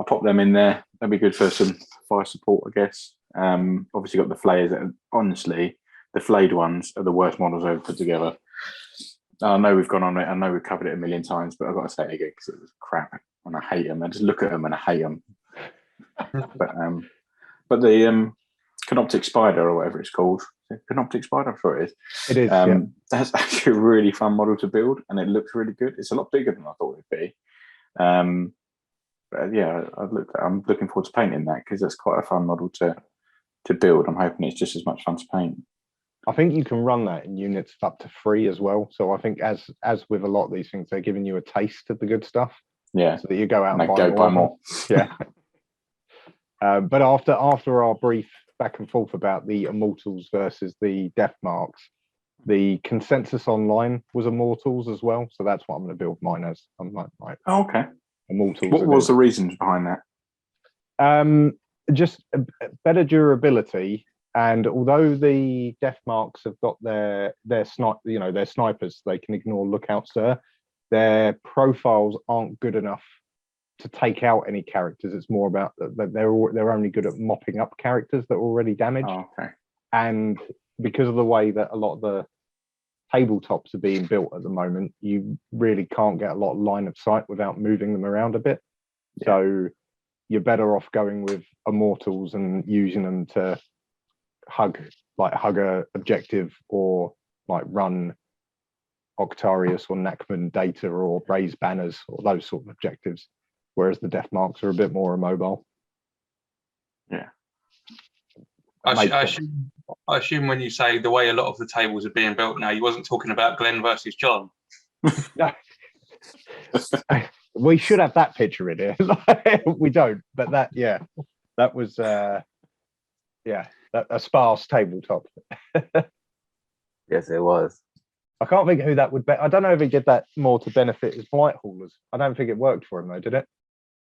pop them in there. That'll be good for some fire support, I guess. Obviously got the flayers. Honestly, the flayed ones are the worst models I've ever put together. I know we've gone on it. I know we've covered it a million times, but I've got to say it again because it was crap and I hate them. I just look at them and I hate them. But the Canoptic Spider or whatever it's called, Canoptic Spider, I'm sure it is. It is. That's actually a really fun model to build, and it looks really good. It's a lot bigger than I thought it'd be. But I'm looking forward to painting that because that's quite a fun model to build. I'm hoping it's just as much fun to paint. I think you can run that in units up to 3 as well. So I think as with a lot of these things, they're giving you a taste of the good stuff. Yeah. So that you go out and buy more. Yeah. But after our brief back and forth about the Immortals versus the Death Marks, the consensus online was Immortals as well. So that's what I'm going to build mine as. I'm like, right. Oh, okay. Immortals. What was the reasons behind that? Just better durability. And although the Death Marks have got their snipers, they can ignore lookouts there. Their profiles aren't good enough to take out any characters. It's more about that they're only good at mopping up characters that are already damaged. Oh, okay. And because of the way that a lot of the tabletops are being built at the moment, you really can't get a lot of line of sight without moving them around a bit. Yeah. So you're better off going with Immortals and using them to hug a objective or like run Octarius or Nachman data or raise banners or those sort of objectives, whereas the death marks are a bit more immobile. Yeah. I assume when you say the way a lot of the tables are being built now, you wasn't talking about Glenn versus John. No. We should have that picture in here. We don't, but that was a sparse tabletop. Yes, it was. I can't think who that would be. I don't know if he did that more to benefit his flight haulers. I don't think it worked for him though, did it?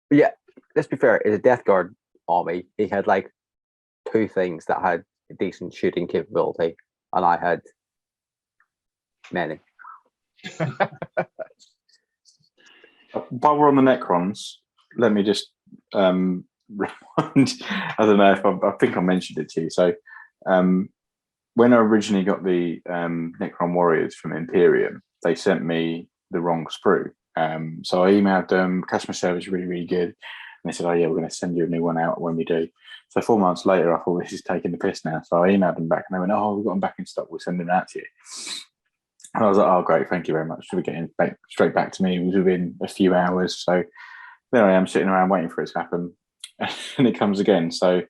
But yeah, let's be fair. It's a Death Guard army. He had like 2 things that had a decent shooting capability, and I had many. While we're on the Necrons, let me just remind. I don't know if I think I mentioned it to you. So, when I originally got the Necron Warriors from Imperium, they sent me the wrong sprue. So I emailed them. Customer service really, really good, and they said, "Oh yeah, we're going to send you a new one out when we do." So 4 months later, I thought this is taking the piss now. So I emailed them back, and they went, "Oh, we've got them back in stock. We'll send them out to you." And I was like, "Oh, great, thank you very much." So we're getting straight back to me. It was within a few hours. So there I am sitting around waiting for it to happen, and it comes again. So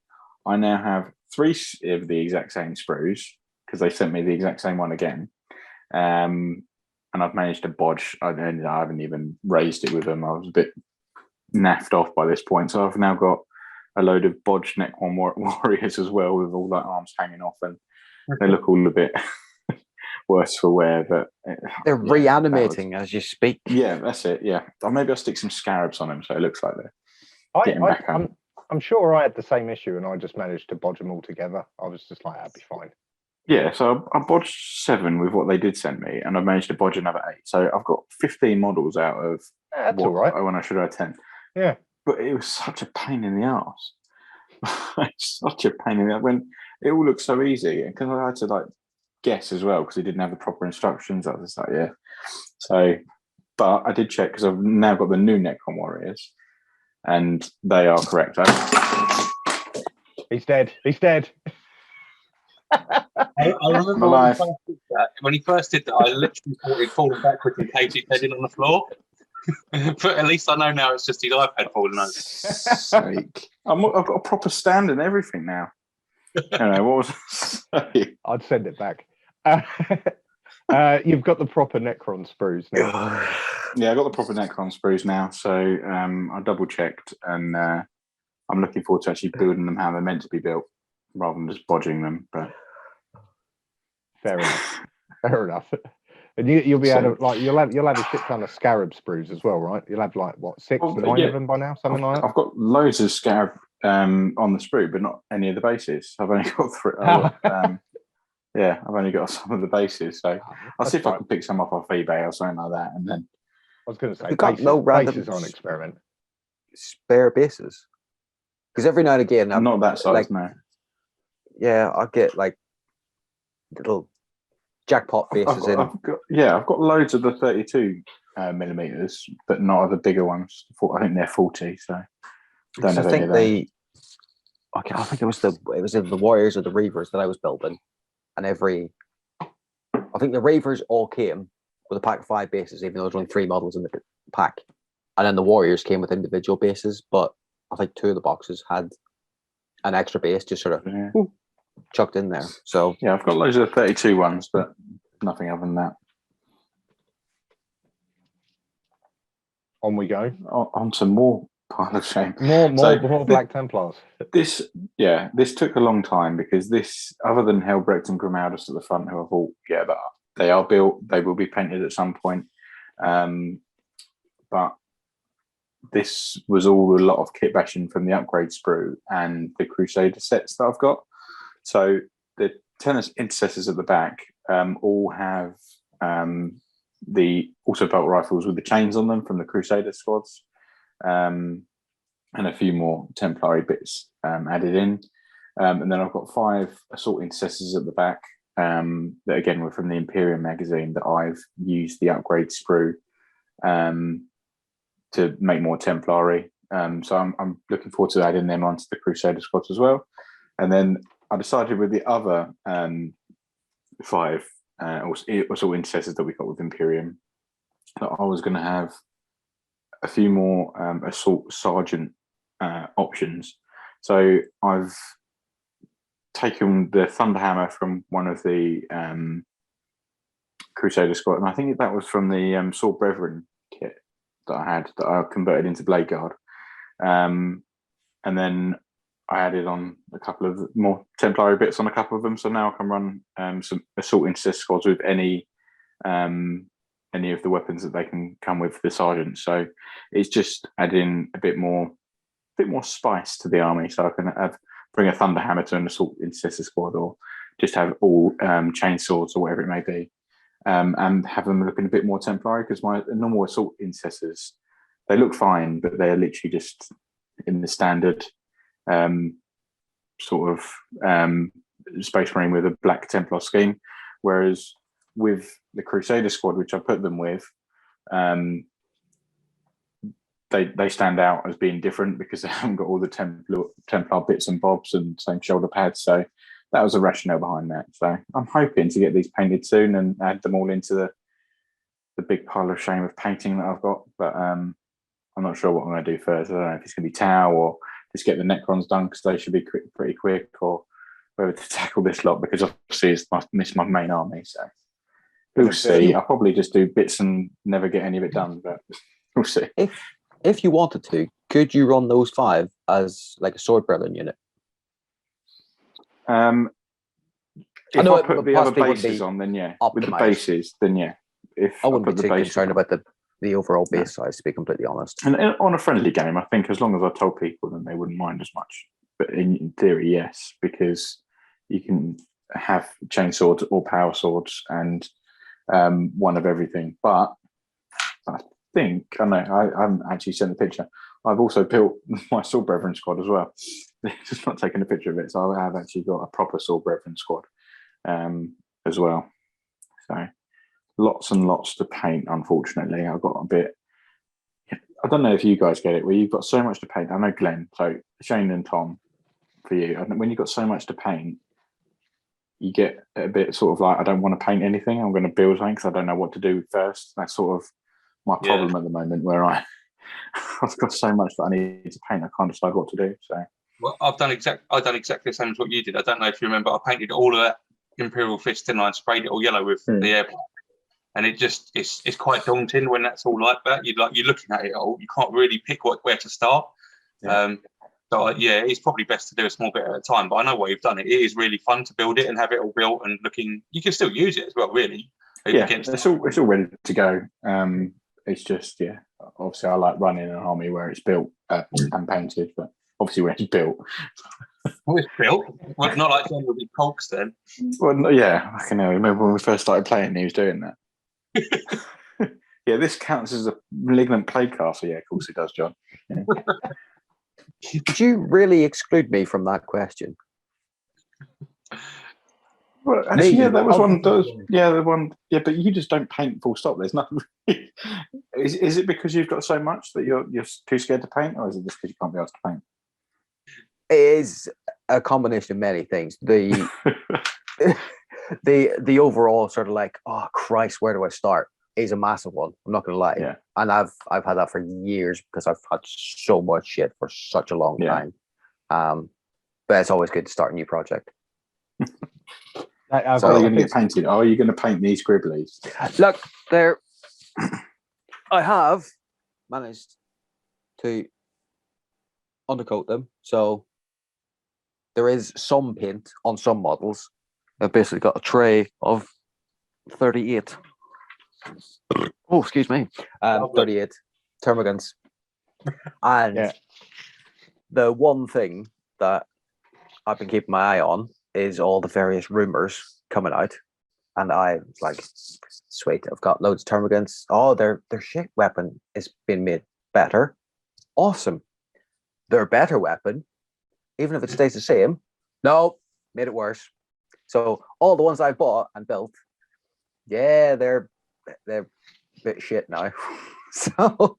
I now have 3 of the exact same sprues because they sent me the exact same one again. And I've managed to bodge. I haven't even raised it with them. I was a bit naffed off by this point. So I've now got a load of bodged Necron Warriors as well, with all their arms hanging off, and they look all a bit worse for wear. But they're reanimating as you speak. Yeah, that's it. Yeah, or maybe I'll stick some scarabs on them so it looks like they're getting back up. I'm sure I had the same issue, and I just managed to bodge them all together. I was just like, "That'd be fine." Yeah, so I bodged 7 with what they did send me, and I managed to bodge another 8. So I've got 15 models out of that's all right. When I should have 10. Yeah. But it was such a pain in the arse. Such a pain in the arse. When it all looked so easy, and because I had to like guess as well, because they didn't have the proper instructions, I was just like, yeah. So, but I did check because I've now got the new Necron Warriors, and they are correct. He's dead. He's dead. I remember when he first did that, I literally thought he'd fallen backwards and caved his head in on the floor. But at least I know now it's just his iPad falling over. Sake. I've got a proper stand and everything now. Anyway, what was I saying? I'd send it back. You've got the proper Necron sprues now. Yeah, I got the proper Necron sprues now. So I double checked, and I'm looking forward to actually building them how they're meant to be built, rather than just bodging them. But fair enough. Fair enough. And you'll be able to, like, you'll have a shit ton of scarab sprues as well, right? You'll have like what 6, 9 of them by now, something like that. I've got loads of scarab on the sprue, but not any of the bases. I've only got 3. Yeah, I've only got some of the bases. So I'll see if I can pick some up off eBay or something like that. And then I was going to say, you got no random bases on experiment. Spare bases, because every now and again, I'm not that size, no. Yeah, I get like little jackpot bases in. I've got loads of the 32 millimeters, but not of the bigger ones. I think they're 40. So I think I think it was the Warriors or the Reavers that I was building, and I think the Reavers all came with a pack of 5 bases, even though there's only 3 models in the pack, and then the Warriors came with individual bases. But I think 2 of the boxes had an extra base just sort of chucked in there. So yeah, I've got loads of the 32 ones, but nothing other than that. On we go. On to more pile of shame. More Black Templars. This took a long time, because this, other than Helbrecht and Grimaldus at the front, who I thought, yeah, they are built, they will be painted at some point. But this was all a lot of kit bashing from the upgrade sprue and the Crusader sets that I've got. So the tennis intercessors at the back all have the also belt rifles with the chains on them from the Crusader squads, and a few more Templari bits added in. And then I've got 5 assault intercessors at the back that again were from the Imperium magazine that I've used the upgrade sprue to make more Templari. So I'm looking forward to adding them onto the Crusader squads as well. And then I decided with the other 5 assault intercessors that we got with Imperium, that I was going to have a few more assault sergeant options. So I've taken the Thunderhammer from one of the Crusader squad, and I think that was from the Sword Brethren kit that I had that I converted into Blade Guard. And then I added on a couple of more Templari bits on a couple of them, so now I can run some assault intercessor squads with any of the weapons that they can come with the sergeant. So it's just adding a bit more spice to the army, so I can bring a Thunderhammer to an assault intercessor squad, or just have all chainswords or whatever it may be, and have them looking a bit more Templari, because my normal assault intercessors, they look fine, but they're literally just in the standard sort of Space Marine with a black Templar scheme, whereas with the Crusader squad, which I put them with, they stand out as being different because they haven't got all the Templar bits and bobs and same shoulder pads. So that was the rationale behind that. So I'm hoping to get these painted soon and add them all into the big pile of shame of painting that I've got. But I'm not sure what I'm going to do first. I don't know if it's going to be Tau or just get the Necrons done, because they should be pretty quick, or whether to tackle this lot, because obviously it's my main army. So we'll see. I'll probably just do bits and never get any of it done, but we'll see. If you wanted to, could you run those 5 as like a Sword Brethren unit? If I put the other bases on, then yeah. Optimized. With the bases, then yeah. If I wouldn't put be the too bases concerned on. about the overall base size, to be completely honest. And on a friendly game, I think as long as I told people, then they wouldn't mind as much. But in theory, yes, because you can have chainswords or power swords and one of everything. But I haven't actually sent a picture. I've also built my Sword Brethren squad as well. Just not taking a picture of it. So I have actually got a proper Sword Brethren squad as well. So lots and lots to paint, unfortunately. I've got a bit, I don't know if you guys get it, where you've got so much to paint. I know Glenn, so Shane and Tom, for you, when you've got so much to paint, you get a bit sort of like, I don't want to paint anything. I'm going to build something because I don't know what to do first. That's sort of my problem at the moment, where I've got so much that I need to paint, I can't decide what to do. So, well, I've done exactly the same as what you did. I don't know if you remember, I painted all of that Imperial Fist and I sprayed it all yellow with the airplane, and it just it's quite daunting when that's all like that. You're looking at it all, you can't really pick where to start. It's probably best to do a small bit at a time. But I know why you've done it. It is really fun to build it and have it all built and looking. You can still use it as well, really. Yeah, it's all ready to go. It's just, obviously I like running an army where it's built and painted, but obviously when it's built. Well, it's built. Well, not like John would be Colks then. Well, yeah, I can remember when we first started playing, he was doing that. Yeah, this counts as a malignant plague castle. Yeah, of course it does, John. Yeah. Did you really exclude me from that question? Well, actually, that was one. The one. Yeah, but you just don't paint. Full stop. There's nothing. Is it because you've got so much that you're too scared to paint, or is it just because you can't be asked to paint? It is a combination of many things. The the overall sort of like, oh Christ, where do I start? Is a massive one. I'm not going to lie. Yeah. And I've had that for years because I've had so much shit for such a long time. But it's always good to start a new project. Are you going to get painted? Are you going to paint these scribblies? Look, I have managed to undercoat them. So there is some paint on some models. I've basically got a tray of 38. Oh, excuse me. 38 termagants. And the one thing that I've been keeping my eye on is all the various rumors coming out. And I was like, sweet, I've got loads of termagants. Oh, their shit weapon is being made better. Awesome. Their better weapon, even if it stays the same, no, made it worse. So all the ones I bought and built, they're a bit shit now. So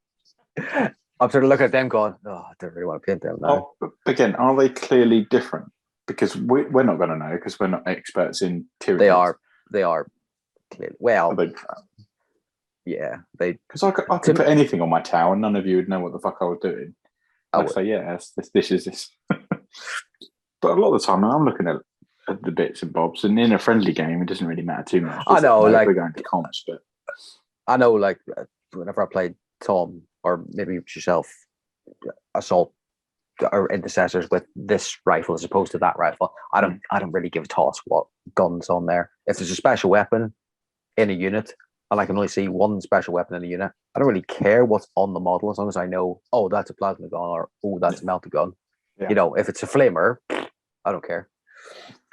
I'm sort of looking at them going, oh, I don't really want to paint them now. Oh, again, are they clearly different? Because we're not going to know because we're not experts in Tyranid. They are. clearly. Well, They, yeah, they because I could put anything on my tower, and none of you would know what the fuck I was doing. I'd say, yeah, this is this. But a lot of the time, I'm looking at the bits and bobs, and in a friendly game, it doesn't really matter too much. I know, like we're going to comps, but I know, like whenever I played Tom or maybe yourself, assault or intercessors with this rifle as opposed to that rifle, I don't really give a toss what guns on there. If there's a special weapon in a unit, and I can only see one special weapon in a unit, I don't really care what's on the model as long as I know, oh, that's a plasma gun, or oh, that's a melter gun. Yeah. You know, if it's a flamer, I don't care.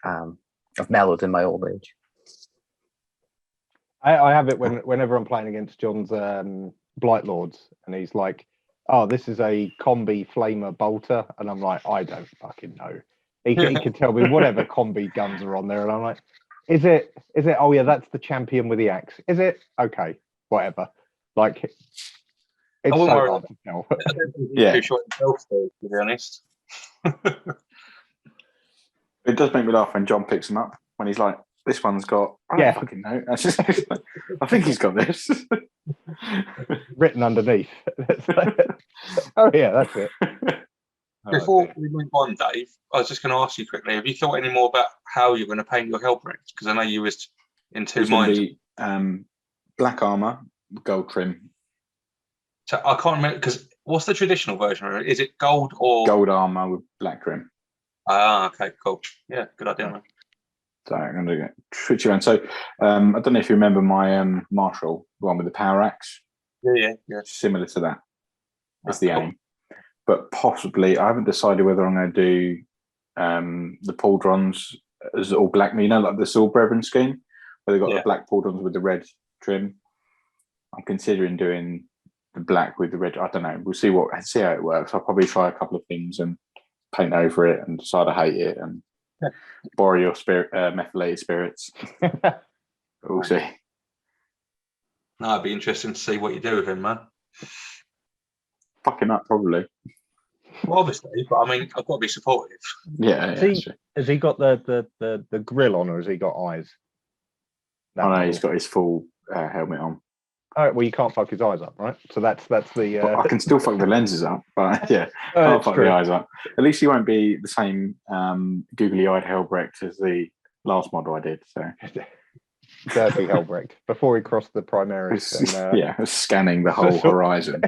I've mellowed in my old age. I have it whenever I'm playing against John's Blight Lords, and he's like, "Oh, this is a combi flamer bolter," and I'm like, "I don't fucking know." He can tell me whatever combi guns are on there, and I'm like, "Is it? Oh yeah, that's the champion with the axe. Is it? Okay, whatever." Like, it's so hard to tell. Yeah, too short himself, to be honest. it does make me laugh when John picks them up when he's like, "This one's got." I don't fucking know. I think he's got this written underneath. Oh yeah, that's it. Before we move on, Dave, I was just going to ask you quickly: have you thought any more about how you're going to paint your Hellbricks? Because I know you was in two minds. Black armor, gold trim. So I can't remember, because what's the traditional version? Is it gold or gold armor with black trim? Ah, okay, cool. Yeah, good idea, man. So I'm going to switch around. So I don't know if you remember my Marshall, the one with the power axe. Yeah. Similar to that. That's the aim. But possibly, I haven't decided whether I'm going to do the pauldrons as all black. You know, like the Sword Brethren scheme, where they've got the black pauldrons with the red trim. I'm considering doing the black with the red. I don't know. We'll see how it works. I'll probably try a couple of things and paint over it and decide I hate it and borrow your methylated spirits. We'll see. No, it'd be interesting to see what you do with him, man. Fucking up, probably. Well, obviously, but I mean, I've got to be supportive. Yeah. Has he got the grill on, or has he got eyes? No, he's got his full helmet on. Oh, well, you can't fuck his eyes up, right? So that's the. I can still fuck the lenses up, but yeah, can't fuck the eyes up. At least he won't be the same googly-eyed Hellbrecht as the last model I did. So dirty Hellbrecht before he crossed the Primaris. And, scanning the whole horizon.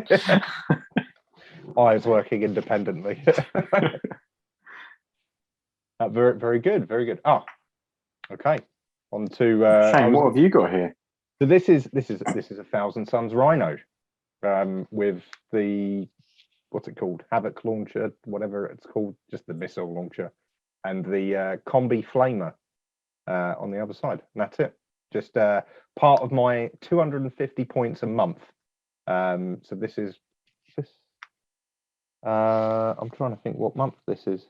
Eyes working independently. Very, very good, very good. Oh, okay. On to Shane, what have you got here? So this is a Thousand Suns Rhino, with the what's it called, Havoc launcher, whatever it's called, just the missile launcher, and the combi flamer on the other side. And that's it. Just part of my 250 points a month. So this is this. I'm trying to think what month this is.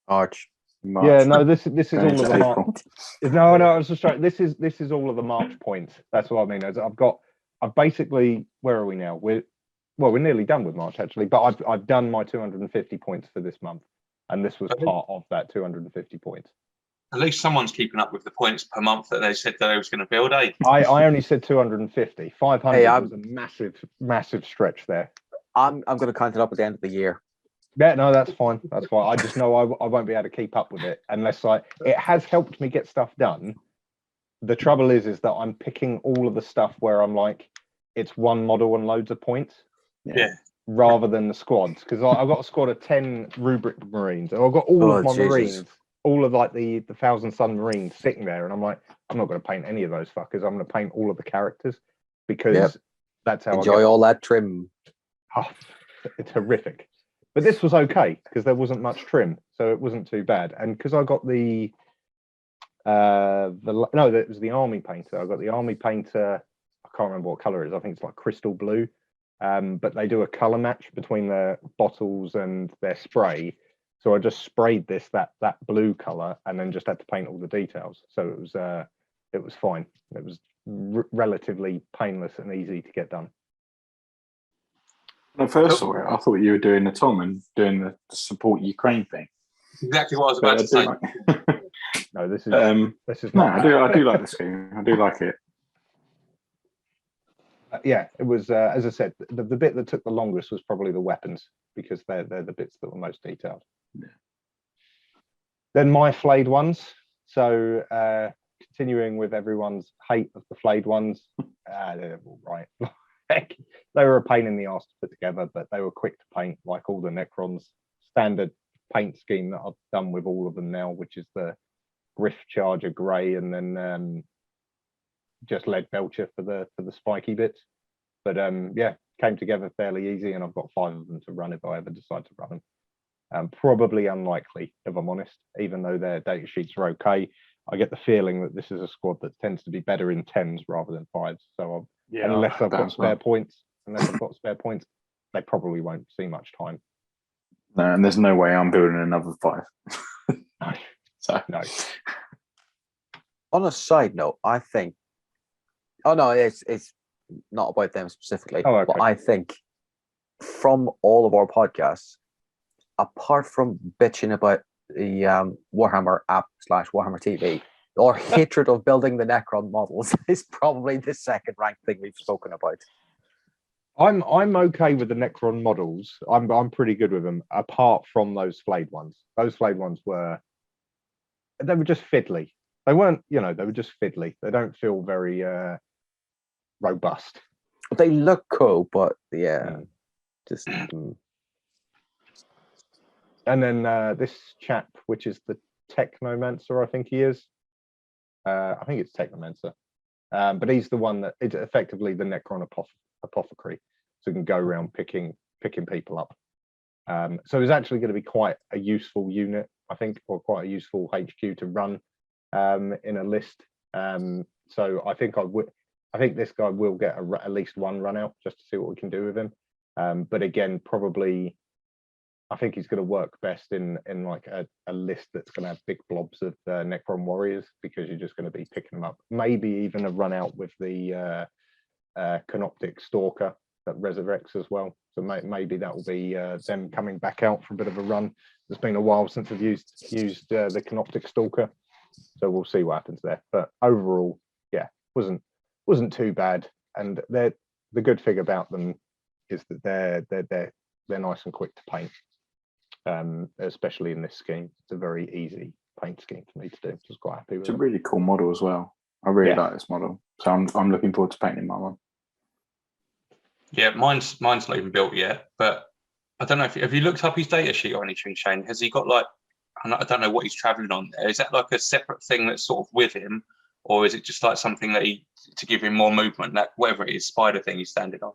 March. Yeah, no, this is all of the March. No, I was just trying. This is all of the March points. That's what I mean. I've basically, where are we now? We're nearly done with March actually, but I've done my 250 points for this month, and this was part of that 250 points. At least someone's keeping up with the points per month that they said that they was going to build, eh? I only said 250. 500 was a massive stretch there. I'm going to count it up at the end of the year. Yeah, no, that's fine. That's fine. I just know I won't be able to keep up with it unless it has helped me get stuff done. The trouble is that I'm picking all of the stuff where I'm like, it's one model and loads of points. Yeah. Rather than the squads, because I've got a squad of 10 rubric Marines, and I've got all of my Marines, all of like the Thousand Sun Marines sitting there, and I'm like, I'm not going to paint any of those fuckers. I'm going to paint all of the characters because that's how enjoy all that trim. Oh, it's horrific. But this was okay because there wasn't much trim, so it wasn't too bad. And because I got it was the army painter. I got the army painter. I can't remember what color it is. I think it's like crystal blue. But they do a color match between their bottles and their spray. So I just sprayed that blue color and then just had to paint all the details. So it was fine. It was relatively painless and easy to get done. When I first saw it, I thought you were doing the Tom and doing the support Ukraine thing. Exactly what I was about to say. No, this is no, I do like the scheme. I do like it. Yeah, it was. As I said, the bit that took the longest was probably the weapons because they're the bits that were most detailed. Yeah. Then my flayed ones. So continuing with everyone's hate of the flayed ones, they're all right. Heck, they were a pain in the ass to put together, but they were quick to paint, like all the Necrons. Standard paint scheme that I've done with all of them now, which is the Griff Charger grey, and then just lead belcher for the spiky bits. But yeah, came together fairly easy, and I've got 5 of them to run if I ever decide to run them. Probably unlikely, if I'm honest, even though their data sheets are okay. I get the feeling that this is a squad that tends to be better in 10s rather than 5s. So unless I've got spare points, they probably won't see much time. No, and there's no way I'm building another 5. No. So No. On a side note, I think. Oh no, it's not about them specifically, but I think from all of our podcasts, apart from bitching about the Warhammer app / Warhammer TV, our hatred of building the Necron models is probably the second ranked thing we've spoken about. I'm okay with the Necron models. I'm pretty good with them, apart from those flayed ones. Those flayed ones were just fiddly. They weren't, they were just fiddly. They don't feel very robust. They look cool, but yeah, just. And then this chap, which is the Technomancer, I think he is. I think it's Technomancer. But he's the one that is effectively the Necron apothecary. So he can go around picking people up. So it's actually going to be quite a useful unit, I think, or quite a useful HQ to run in a list. So I think this guy will get at least one run out just to see what we can do with him. But again, probably I think he's going to work best in like a list that's going to have big blobs of Necron warriors, because you're just going to be picking them up. Maybe even a run out with the Canoptic Stalker that resurrects as well. So maybe that will be them coming back out for a bit of a run. It's been a while since I've used the Canoptic Stalker, so we'll see what happens there. But overall, yeah, wasn't too bad. And the good thing about them is that they're nice and quick to paint. Especially in this scheme, it's a very easy paint scheme for me to do. So I was quite happy with it. It's a really cool model as well. I really like this model, so I'm looking forward to painting my one. Yeah, mine's not even built yet, but I don't know have you looked up his data sheet or anything, Shane? Has he got like, I don't know what he's traveling on there. Is that like a separate thing that's sort of with him, or is it just like something that to give him more movement, that whatever it is, spider thing he's standing on?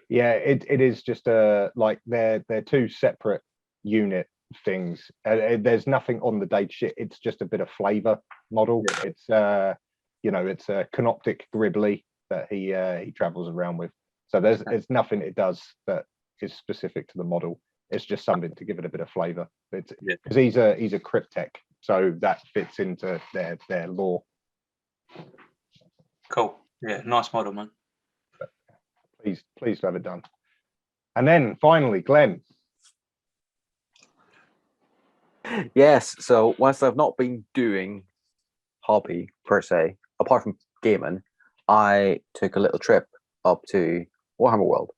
Yeah, it is just like they're 2 separate unit things. There's nothing on the data sheet. It's just a bit of flavor model. It's it's a Canoptic Gribbly that he travels around with. So there's nothing it does that is specific to the model. It's just something to give it a bit of flavor. Because he's a Cryptek, so that fits into their lore. Cool. Yeah, nice model, man. But pleased to have it done. And then finally, Glenn. Yes, so whilst I've not been doing hobby per se, apart from gaming, I took a little trip up to Warhammer World.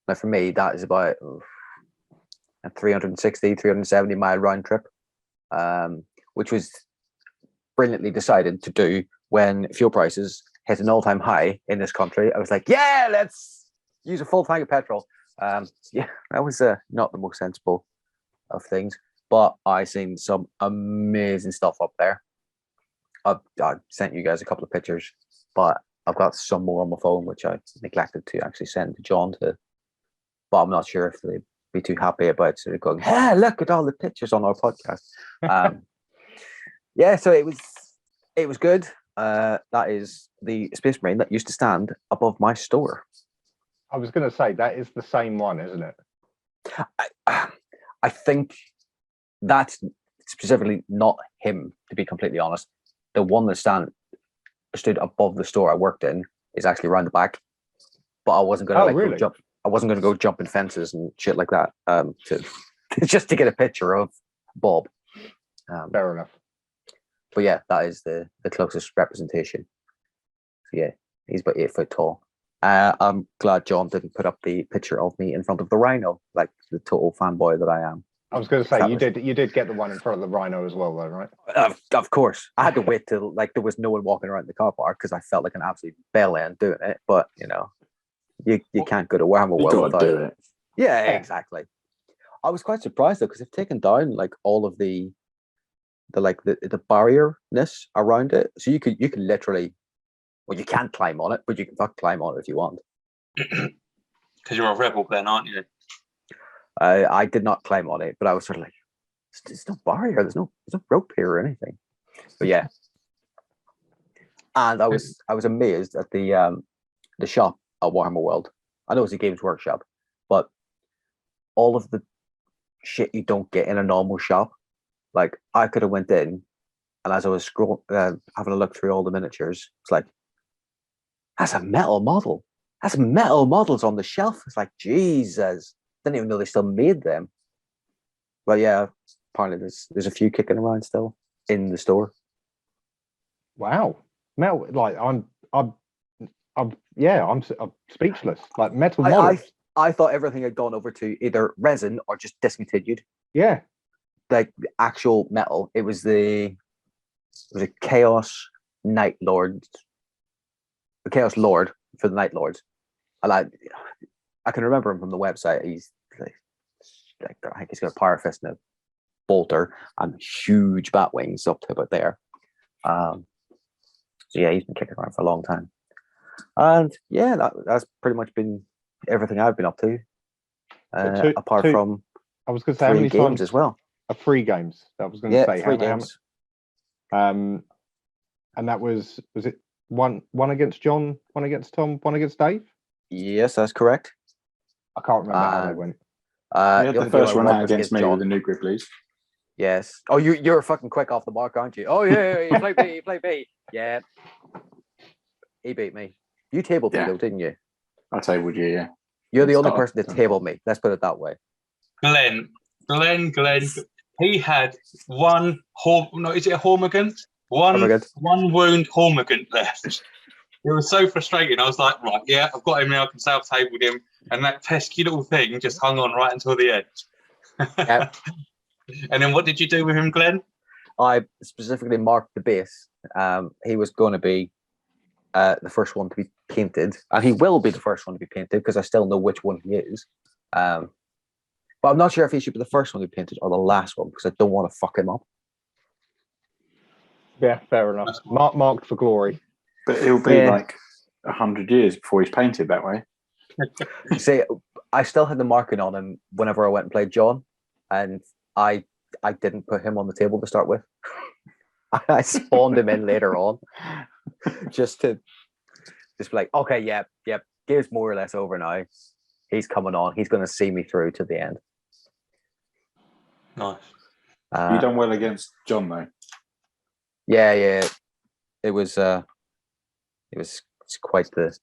Now for me, that is about a 370 mile round trip, which was brilliantly decided to do when fuel prices hit an all-time high in this country. I was like, yeah, let's use a full tank of petrol. Yeah, that was not the most sensible of things. But I seen some amazing stuff up there. I sent you guys a couple of pictures, but I've got some more on my phone, which I neglected to actually send to John to. But I'm not sure if they'd be too happy about sort of going, hey, look at all the pictures on our podcast. Yeah, so it was good. That is the Space Marine that used to stand above my store. I was going to say, that is the same one, isn't it? I think that's specifically not him, to be completely honest. The one that stood above the store I worked in is actually around the back. But I wasn't going to go jump. I wasn't going to go jumping fences and shit like that. Just to get a picture of Bob. Fair enough. But yeah, that is the closest representation. So yeah, he's about 8 foot tall. I'm glad John didn't put up the picture of me in front of the rhino, like the total fanboy that I am. I was going to say, you did get the one in front of the rhino as well, though, right? Of course. I had to wait till like there was no one walking around the car park because I felt like an absolute bellend doing it. But, you know, you can't go to Warhammer World without do it. Yeah, exactly. I was quite surprised though, because they've taken down like all of the barrierness around it. So you could literally, well, you can't climb on it, but you can climb on it if you want. Because you're a rebel then, aren't you? I did not climb on it, but I was sort of like, there's no barrier, there's no rope here or anything. But yeah. And I was amazed at the shop at Warhammer World. I know it's a Games Workshop, but all of the shit you don't get in a normal shop, like I could have went in, and as I was having a look through all the miniatures, it's like, that's a metal model. That's metal models on the shelf. It's like, Jesus, didn't even know they still made them. But yeah, apparently there's a few kicking around still in the store. Wow, metal! Like I'm speechless. Like metal models. I thought everything had gone over to either resin or just discontinued. Yeah, like the actual metal. It was a Chaos Night Lord, the Chaos Lord for the Night Lords. And I can remember him from the website. He's like I think he's got a Power Fist and a bolter and huge bat wings up to about there. So yeah, he's been kicking around for a long time. And yeah, that's pretty much been everything I've been up to. Apart from, I was going to say, how many games times as well. 3 games. I was going to say 3 games. And that was it one against John, one against Tom, one against Dave? Yes, that's correct. I can't remember how they went. The first one out against me John. With the new Griblies. Yes. Oh, you're fucking quick off the mark, aren't you? Oh yeah, you play B, you play B. Yeah. He beat me. You tabled me though, didn't you? I tabled you, yeah. You're the only person to table me. Let's put it that way. Glenn. He had one is it a Hormigant? One wound Hormigant left. It was so frustrating. I was like, right, yeah, I've got him now. I can say I've tabled him. And that pesky little thing just hung on right until the end. Yep. And then what did you do with him, Glenn? I specifically marked the base. He was going to be the first one to be painted. And he will be the first one to be painted because I still know which one he is. But I'm not sure if he should be the first one to be painted or the last one because I don't want to fuck him up. Yeah, fair enough. Marked for glory. But it'll be like 100 years before he's painted that way. See, I still had the marking on him whenever I went and played John, and I didn't put him on the table to start with. I spawned him in later on, just to be like, okay, yep, game's more or less over now. He's coming on. He's going to see me through to the end. Nice. You done well against John though. Yeah. It was quite the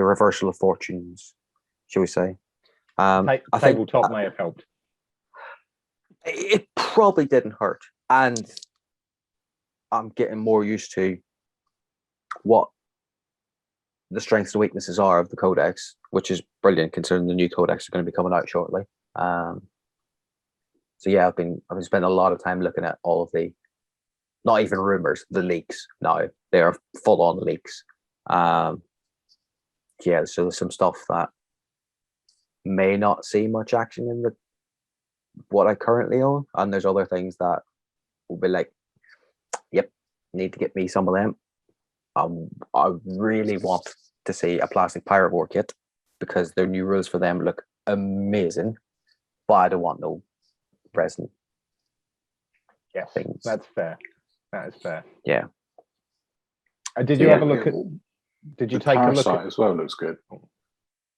reversal of fortunes, shall we say? I think tabletop may have helped. It probably didn't hurt, and I'm getting more used to what the strengths and weaknesses are of the codex, which is brilliant considering the new codex are going to be coming out shortly. So yeah, I've been spending a lot of time looking at all of the, not even rumors, the leaks now. They are full on leaks. Yeah, so there's some stuff that may not see much action in what I currently own, and there's other things that will be like, yep, need to get me some of them. I really want to see a plastic pirate war kit because their new rules for them look amazing, but I don't want no resin. Yeah, things. That's fair. That is fair. Yeah. Did you have a look at? Did you take a look at as well? Looks good.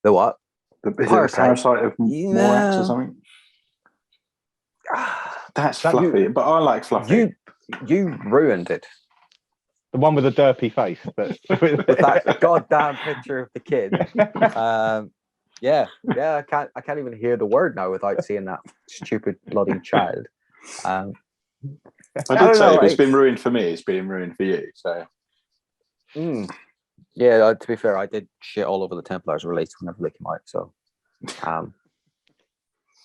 The what? The parasite of Morax or something. That's fluffy, but I like fluffy. You ruined it. The one with the derpy face, but with that goddamn picture of the kid. Yeah. I can't even hear the word now without seeing that stupid bloody child. I did say if it's been ruined for me, it's been ruined for you. So Yeah, to be fair, I did shit all over the Templars release whenever they came out. So,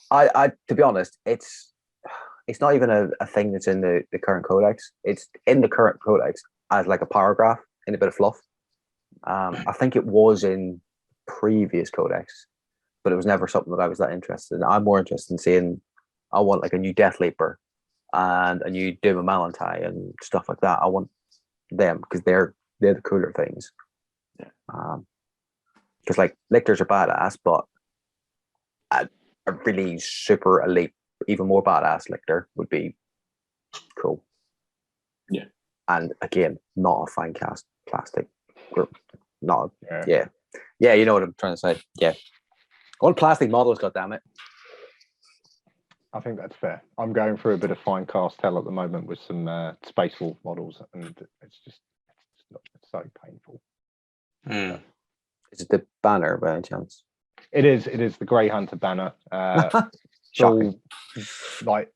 I to be honest, it's not even a thing that's in the current codex. It's in the current codex as like a paragraph in a bit of fluff. I think it was in previous codex, but it was never something that I was that interested in. I'm more interested in seeing. I want like a new Death Leaper and a new Doom and Malantai and stuff like that. I want them because they're the cooler things. Because like lictors are badass, but a really super elite, even more badass lictor would be cool. Yeah. And again, not a fine cast plastic. Not yeah. You know what I'm trying to say. Yeah. All plastic models, goddammit. I think that's fair. I'm going through a bit of fine castell at the moment with some Space Wolf models, and it's so painful. Is it the banner by any chance? It is the Grey Hunter banner. Shocking. Like,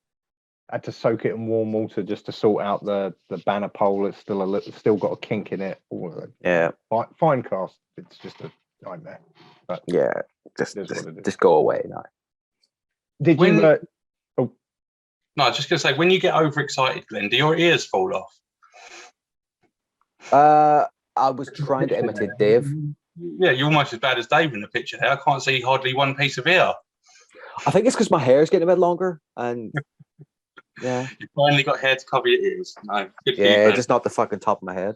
I had to soak it in warm water just to sort out the banner pole. It's still got a kink in it. Yeah. Fine cast. It's just a nightmare. But yeah, just go away now. Did you? No, I was just going to say, when you get overexcited, Glenn, do your ears fall off? I was trying to imitate Dave. Yeah, you're almost as bad as Dave in the picture there. I can't see hardly one piece of ear. I think it's because my hair is getting a bit longer, and yeah, you finally got hair to cover your ears. No, good for you, yeah, just not the fucking top of my head.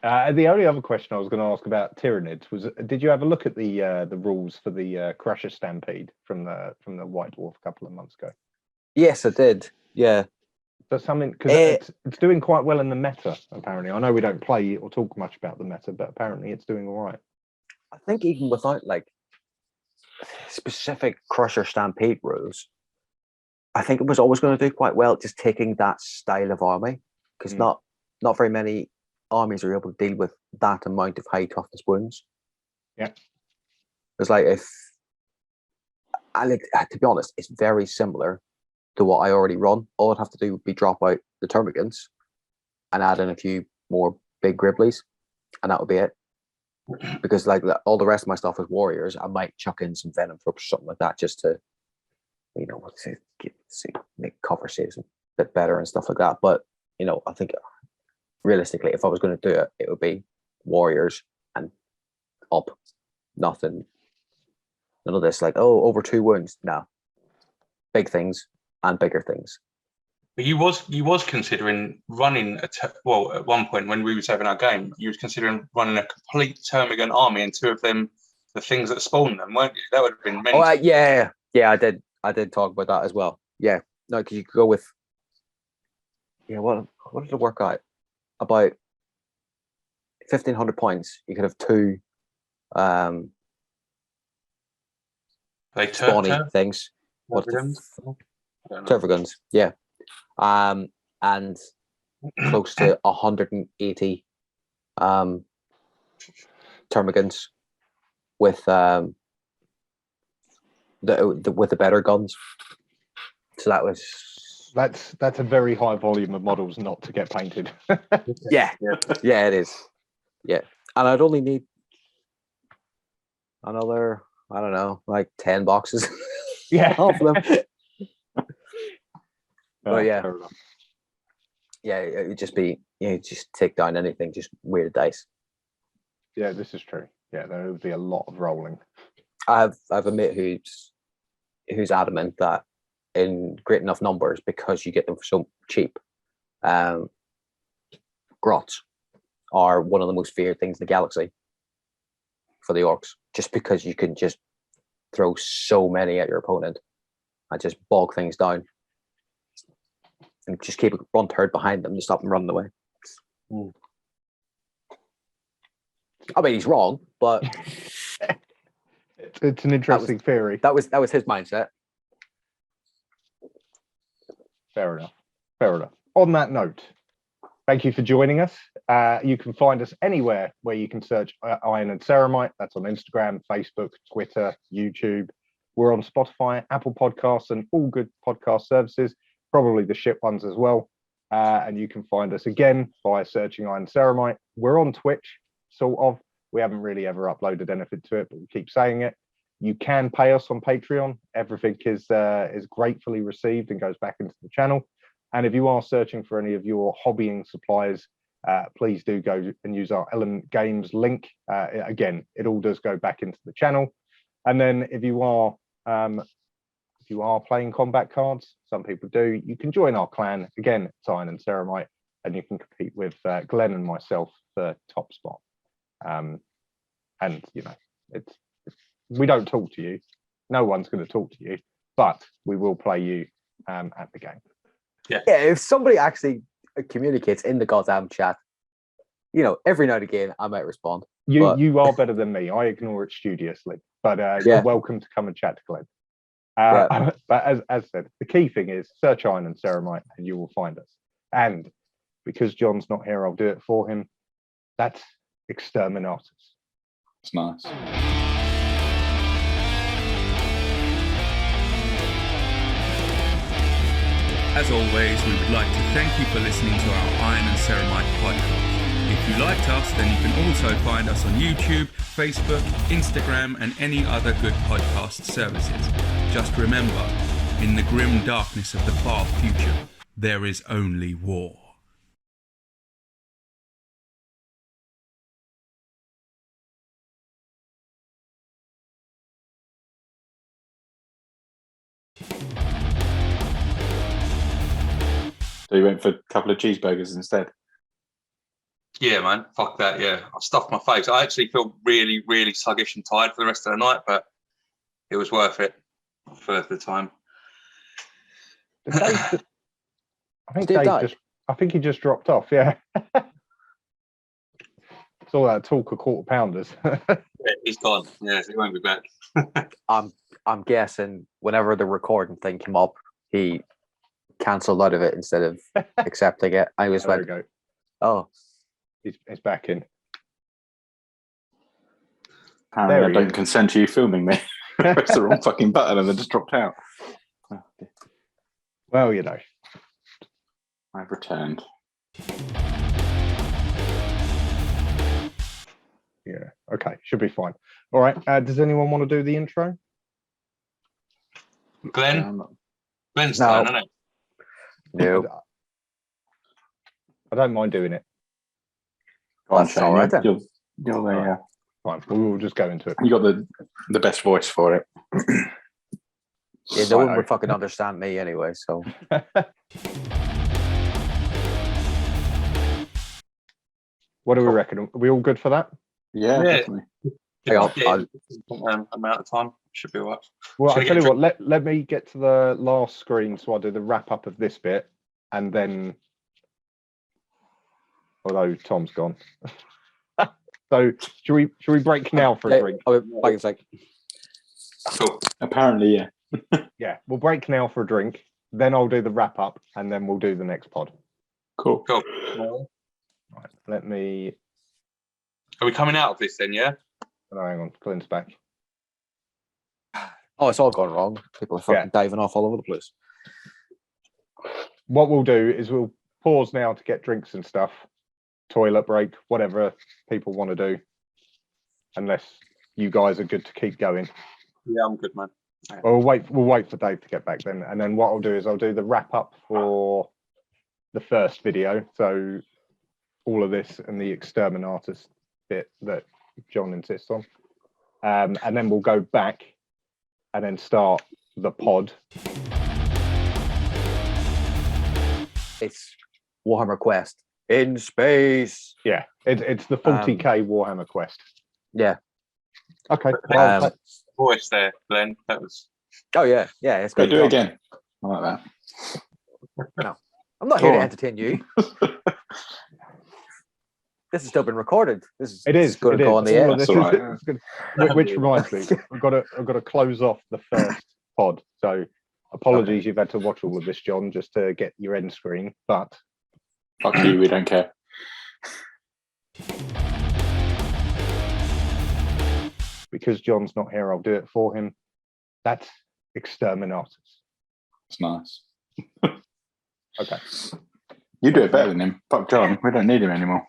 The only other question I was going to ask about Tyranids was: did you have a look at the rules for the Crusher Stampede from the White Dwarf a couple of months ago? Yes, I did. Yeah. That's something, because it's doing quite well in the meta, apparently. I know we don't play or talk much about the meta, but apparently it's doing all right. I think even without like specific Crusher Stampede rules, I think it was always going to do quite well just taking that style of army, because not very many armies are able to deal with that amount of high toughness wounds. Yeah. It's like to be honest, it's very similar to what I already run. All I'd have to do would be drop out the Termagants and add in a few more big Gribblies, and that would be it. Because like all the rest of my stuff is warriors, I might chuck in some Venom Troops or something like that just to, make cover saves a bit better and stuff like that. But I think realistically, if I was going to do it, it would be warriors and up. None of this like over 2 wounds. No, big things and bigger things. But you was considering running at one point when we was having our game, you was considering running a complete Termagant army, and 2 of them, the things that spawn them, weren't you? That would have been mental. Yeah, I did talk about that as well. Yeah, no, because you could go with what did it work out? About 1,500 points. You could have 2 spawny things. Termagants, yeah. And close to 180 Termagants with the better guns. So that's a very high volume of models not to get painted. yeah, it is. Yeah, and I'd only need another, I don't know, like 10 boxes. Yeah, half of them. But yeah, it would just be just take down anything, just weird dice. Yeah, this is true. Yeah, there would be a lot of rolling. I have a mate who's adamant that in great enough numbers, because you get them for so cheap, grots are one of the most feared things in the galaxy for the orcs, just because you can just throw so many at your opponent and just bog things down. And just keep one turd behind them to stop them running away. I mean, he's wrong, but it's an interesting theory. That was his mindset. Fair enough. On that note, thank you for joining us. You can find us anywhere where you can search Iron and Ceramite. That's on Instagram, Facebook, Twitter, YouTube. We're on Spotify, Apple Podcasts, and all good podcast services. Probably the shit ones as well. and you can find us again by searching Iron and Ceramite. We're on Twitch, sort of. We haven't really ever uploaded anything to it, but we keep saying it. You can pay us on Patreon. Everything is gratefully received and goes back into the channel. And if you are searching for any of your hobbying supplies, please do go and use our Element Games link. Again, it all does go back into the channel. And then if you are playing combat cards, some people do, you can join our clan. Again, it's Iron and Ceramite, and you can compete with Glenn and myself for top spot. And you know, we don't talk to you. No one's going to talk to you, but we will play you at the game. Yeah, if somebody actually communicates in the goddamn chat, you know, every now and again I might respond. You are better than me. I ignore it studiously, but you're welcome to come and chat to Glenn. But as said, the key thing is search Iron and Ceramite and you will find us. And because John's not here, I'll do it for him. That's Exterminatus. It's nice. As always, we would like to thank you for listening to our Iron and Ceramite podcast. If you liked us, then you can also find us on YouTube, Facebook, Instagram, and any other good podcast services. Just remember, in the grim darkness of the far future, there is only war. So you went for a couple of cheeseburgers instead? Yeah, man. Fuck that, yeah. I stuffed my face. I actually feel really, really sluggish and tired for the rest of the night, but it was worth it for the time. I think he just dropped off, yeah. It's all that talk of quarter pounders. Yeah, he's gone. Yeah, he won't be back. I'm guessing whenever the recording thing came up, he cancelled out of it instead of accepting it. I was like, oh, he's back in. Apparently, I don't consent to you filming me. Press the wrong fucking button and then just dropped out. Well, you know, I've returned. Yeah. Okay. Should be fine. All right. Does anyone want to do the intro? Glenn? Glenn's done, isn't it? No. I don't mind doing it. That's all right then. You're there, yeah. Fine. We'll just go into it. You got the best voice for it. Yeah, no one would fucking understand me anyway, so. What do we reckon? Are we all good for that? Yeah, definitely. Amount of time should be all right. Well, I'll tell you what, let me get to the last screen so I'll do the wrap up of this bit and then, although Tom's gone. So should we break now for a drink? Like it's like, cool. Apparently, yeah. Yeah, we'll break now for a drink, then I'll do the wrap up and then we'll do the next pod. Cool. Right, let me. Are we coming out of this then, yeah? Oh, hang on, Glenn's back. oh, it's all gone wrong. People are fucking diving off all over the place. What we'll do is we'll pause now to get drinks and stuff, toilet break, whatever people want to do, unless you guys are good to keep going. Yeah, I'm good, man. Well, we'll wait for Dave to get back then, and then what I'll do is I'll do the wrap up for the first video. So all of this and the Exterminatus bit that John insists on, and then we'll go back and then start the pod. It's Warhammer Quest in space. Yeah, it's the 40k Warhammer Quest. Yeah. Okay. Voice there, Glenn. That was. Oh yeah, it's Go good. do it again. I like that. No, I'm not here to entertain you. This has still been recorded. This is going to go on the air. Which reminds me, I've got to close off the first pod. So apologies, you've had to watch all of this, John, just to get your end screen. But fuck you, we don't care. Because John's not here, I'll do it for him. That's Exterminatus. It's nice. Okay. You do it better than him. Fuck John. We don't need him anymore.